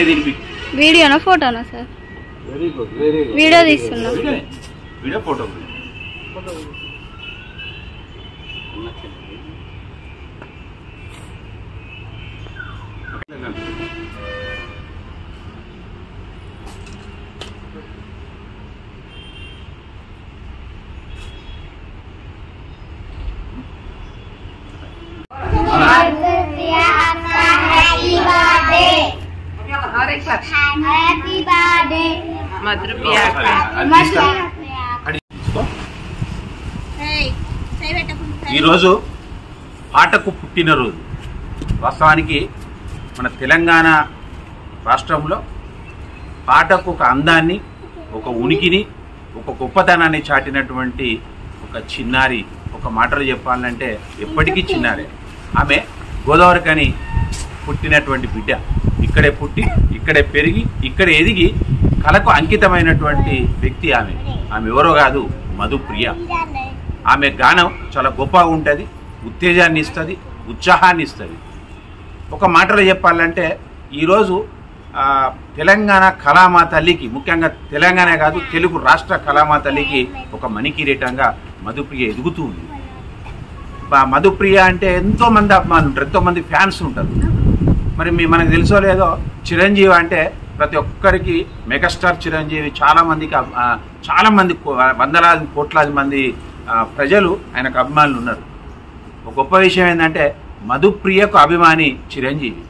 Speaker 21: తినిపి
Speaker 24: వీడియోనా ఫోటోనా సార్?
Speaker 21: వెరీ గుడ్
Speaker 24: వీడియో తీస్తున్నా.
Speaker 21: వీడియో ఫోటో ఈరోజు పాటకు పుట్టినరోజు. వాస్తవానికి మన తెలంగాణ రాష్ట్రంలో పాటకు ఒక అందాన్ని, ఒక ఉనికిని, ఒక గొప్పతనాన్ని చాటినటువంటి ఒక చిన్నారి, ఒక మాటలు చెప్పాలంటే ఎప్పటికీ చిన్నారే. ఆమె గోదావరికని పుట్టినటువంటి బిడ్డ. ఇక్కడే పుట్టి, ఇక్కడే పెరిగి, ఇక్కడే ఎదిగి కళకు అంకితమైనటువంటి వ్యక్తి ఆమె. ఆమె ఎవరో కాదు, మధుప్రియ. ఆమె గానం చాలా గొప్పగా ఉంటుంది, ఉత్తేజాన్ని ఇస్తుంది, ఉత్సాహాన్ని ఇస్తుంది. ఒక మాటలో చెప్పాలంటే ఈరోజు తెలంగాణ కళామా తల్లికి, ముఖ్యంగా తెలంగాణ కాదు తెలుగు రాష్ట్ర కళామా తల్లికి ఒక మణికిరీటంగా మధుప్రియ ఎదుగుతూ ఉంది. మధుప్రియ అంటే ఎంతోమంది అభిమానులు ఉంటారు, ఎంతోమంది ఫ్యాన్స్ ఉంటారు. మరి మనకు తెలుసో లేదో, చిరంజీవి అంటే ప్రతి ఒక్కరికి మెగాస్టార్ చిరంజీవి, చాలామంది వందలాది కోట్లాది మంది ప్రజలు ఆయనకు అభిమానులు ఉన్నారు. ఒక గొప్ప విషయం ఏంటంటే మధుప్రియకు అభిమాని చిరంజీవి.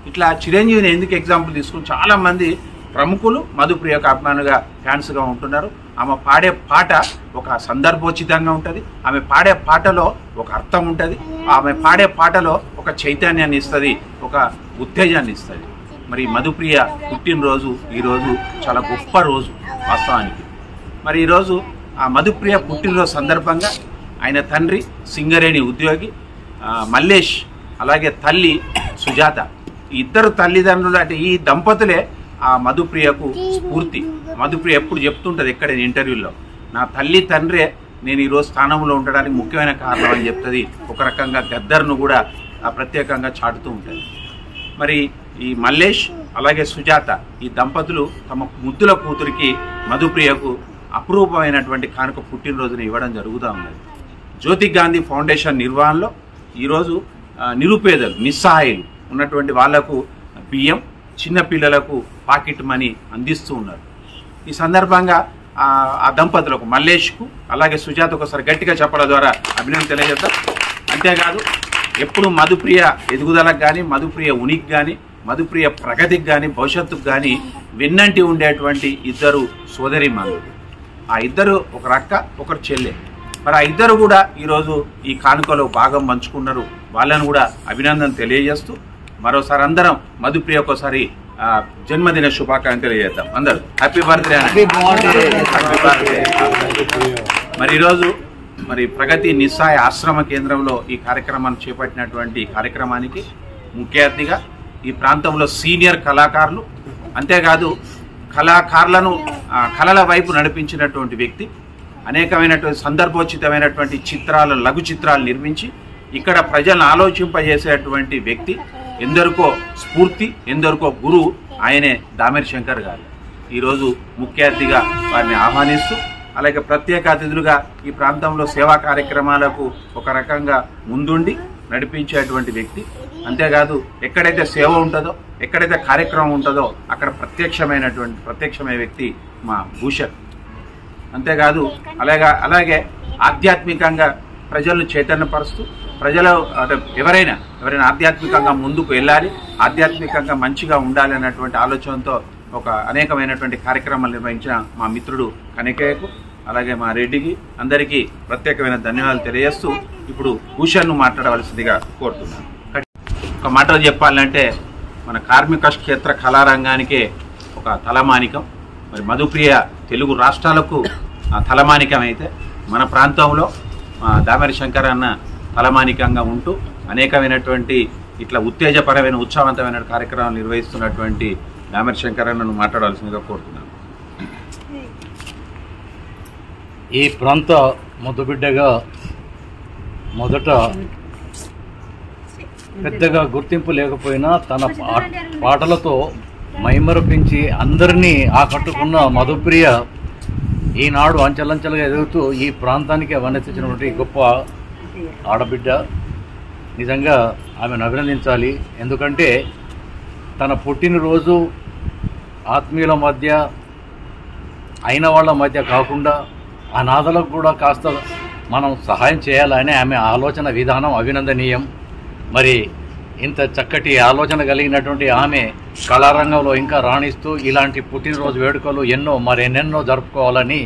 Speaker 21: ఇట్లా చిరంజీవిని ఎందుకు ఎగ్జాంపుల్ తీసుకుని చాలామంది ప్రముఖులు మధుప్రియకు అభిమానులుగా ఫ్యాన్స్గా ఉంటున్నారు. ఆమె పాడే పాట ఒక సందర్భోచితంగా ఉంటుంది, ఆమె పాడే పాటలో ఒక అర్థం ఉంటుంది, ఆమె పాడే పాటలో ఒక చైతన్యాన్ని ఇస్తుంది, ఒక ఉత్తేజాన్ని ఇస్తుంది. మరి మధుప్రియ పుట్టినరోజు ఈరోజు చాలా గొప్ప రోజు వాస్తవానికి. మరి ఈరోజు ఆ మధుప్రియ పుట్టినరోజు సందర్భంగా ఆయన తండ్రి సింగరేణి ఉద్యోగి మల్లేష్, అలాగే తల్లి సుజాత, ఇద్దరు తల్లిదండ్రులు అంటే ఈ దంపతులే ఆ మధుప్రియకు స్ఫూర్తి. మధుప్రియ ఎప్పుడు చెప్తుంటుంది ఎక్కడ ఇంటర్వ్యూల్లో, నా తల్లి తండ్రే నేను ఈరోజు స్థానంలో ఉండడానికి ముఖ్యమైన కారణం అని చెప్తుంది. ఒక రకంగా గద్దర్ను కూడా ప్రత్యేకంగా చాటుతూ ఉంటుంది. మరి ఈ మల్లేష్ అలాగే సుజాత ఈ దంపతులు తమ ముద్దుల కూతురికి మధుప్రియకు అపురూపమైనటువంటి కానుక పుట్టినరోజున ఇవ్వడం జరుగుతూ ఉన్నది. జ్యోతి గాంధీ ఫౌండేషన్ నిర్వహణలో ఈరోజు నిరుపేదలు, నిస్సహాయులు ఉన్నటువంటి వాళ్లకు బియ్యం, చిన్నపిల్లలకు పాకెట్ మనీ అందిస్తూ ఉన్నారు. ఈ సందర్భంగా ఆ దంపతులకు మల్లేష్కు అలాగే సుజాత ఒకసారి గట్టిగా చెప్పడం ద్వారా అభినందన తెలియజేద్దాం. అంతేకాదు ఎప్పుడు మధుప్రియ ఎదుగుదలకు కానీ, మధుప్రియ ఉనికి కానీ, మధుప్రియ ప్రగతికి కానీ, భవిష్యత్తుకు కానీ వెన్నంటి ఉండేటువంటి ఇద్దరు సోదరీమణులు. ఆ ఇద్దరు ఒకరు అక్క, ఒకరు చెల్లె. మరి ఆ ఇద్దరు కూడా ఈరోజు ఈ కానుకలో భాగం పంచుకున్నారు. వాళ్ళను కూడా అభినందన తెలియజేస్తూ మరోసారి అందరం మధుప్రియ ఒకసారి జన్మదిన శుభాకాంక్షలు తెలియజేద్దాం. అందరూ హ్యాపీ బర్త్డే. మరి ఈరోజు మరి ప్రగతి నిస్సాయ ఆశ్రమ కేంద్రంలో ఈ కార్యక్రమాన్ని చేపట్టినటువంటి కార్యక్రమానికి ముఖ్య అతిథిగా ఈ ప్రాంతంలో సీనియర్ కళాకారులు, అంతేకాదు కళాకారులను కళల వైపు నడిపించినటువంటి వ్యక్తి, అనేకమైనటువంటి సందర్భోచితమైనటువంటి చిత్రాలు, లఘు చిత్రాలు నిర్మించి ఇక్కడ ప్రజలను ఆలోచింపజేసేటువంటి వ్యక్తి, ఎందరికో స్ఫూర్తి, ఎందరికో గురువు ఆయనే దామెరి శంకర్ గారు. ఈరోజు ముఖ్య అతిథిగా వారిని ఆహ్వానిస్తూ, అలాగే ప్రత్యేక అతిథులుగా ఈ ప్రాంతంలో సేవా కార్యక్రమాలకు ఒక రకంగా ముందుండి నడిపించేటువంటి వ్యక్తి. అంతేకాదు ఎక్కడైతే సేవ ఉంటుందో, ఎక్కడైతే కార్యక్రమం ఉంటుందో అక్కడ ప్రత్యక్షమైన వ్యక్తి మా భూషణ్. అంతేకాదు అలాగే ఆధ్యాత్మికంగా ప్రజలను చైతన్యపరుస్తూ, ప్రజలు అంటే ఎవరైనా ఆధ్యాత్మికంగా ముందుకు వెళ్ళాలి, ఆధ్యాత్మికంగా మంచిగా ఉండాలి అన్నటువంటి ఆలోచనతో ఒక అనేకమైనటువంటి కార్యక్రమాలు నిర్వహించిన మా మిత్రుడు కనకయ్యకు, అలాగే మా రెడ్డికి అందరికీ ప్రత్యేకమైన ధన్యవాదాలు తెలియజేస్తూ ఇప్పుడు భూషణ్ను మాట్లాడవలసిందిగా కోరుతున్నాను. ఒక మాటలో చెప్పాలంటే మన కార్మిక క్షేత్ర కళారంగానికే ఒక తలమానికం. మరి మధుప్రియ తెలుగు రాష్ట్రాలకు తలమానికం అయితే మన ప్రాంతంలో దామెరి శంకర్ అన్న తలమానికంగా ఉంటూ అనేకమైనటువంటి ఇట్లా ఉత్తేజపరమైన ఉత్సాహవంతమైన కార్యక్రమాలు నిర్వహిస్తున్నటువంటి దామెరి శంకర్ అన్నను మాట్లాడాల్సిందిగా కోరుతున్నాను.
Speaker 9: ఈ ప్రాంత ముద్దుబిడ్డగా మొదట పెద్దగా గుర్తింపు లేకపోయినా తన పాటలతో మైమరపించి అందరినీ ఆకట్టుకున్న మధుప్రియ ఈనాడు అంచెలంచెలుగా ఎదుగుతూ ఈ ప్రాంతానికి వన్నెత్తించినటువంటి గొప్ప ఆడబిడ్డ. నిజంగా ఆమెను అభినందించాలి. ఎందుకంటే తన పుట్టినరోజు ఆత్మీయుల మధ్య, అయిన వాళ్ళ మధ్య కాకుండా అనాథలకు కూడా కాస్త మనం సహాయం చేయాలని ఆమె ఆలోచన విధానం అభినందనీయం. మరి ఇంత చక్కటి ఆలోచన కలిగినటువంటి ఆమె కళారంగంలో ఇంకా రాణిస్తూ ఇలాంటి పుట్టినరోజు వేడుకలు మరెన్నెన్నో జరుపుకోవాలని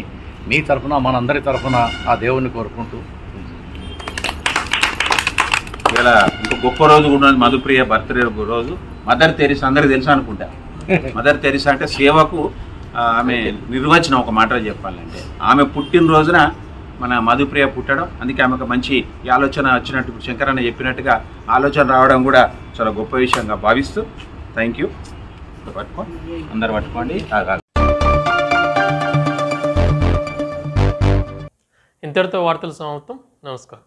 Speaker 9: మీ తరఫున, మనందరి తరఫున ఆ దేవుణ్ణి కోరుకుంటూ,
Speaker 21: ఇలా ఇంకో గొప్ప రోజు కూడా మధుప్రియ బర్త్డే రోజు. మదర్ తెరిసా అందరికి తెలుసు అనుకుంటా. మదర్ తెరిసా అంటే సేవకు ఆమె నిర్వచనం. ఒక మాట చెప్పాలంటే ఆమె పుట్టినరోజున మన మధుప్రియ పుట్టడం, అందుకే ఆమెకు మంచి ఈ ఆలోచన వచ్చినట్టు శంకరన్న చెప్పినట్టుగా ఆలోచన రావడం కూడా చాలా గొప్ప విషయంగా భావిస్తూ థ్యాంక్ యూ. అందరు పట్టుకోండి.
Speaker 10: ఇంతటితో వార్తలు సమాప్తం. నమస్కారం.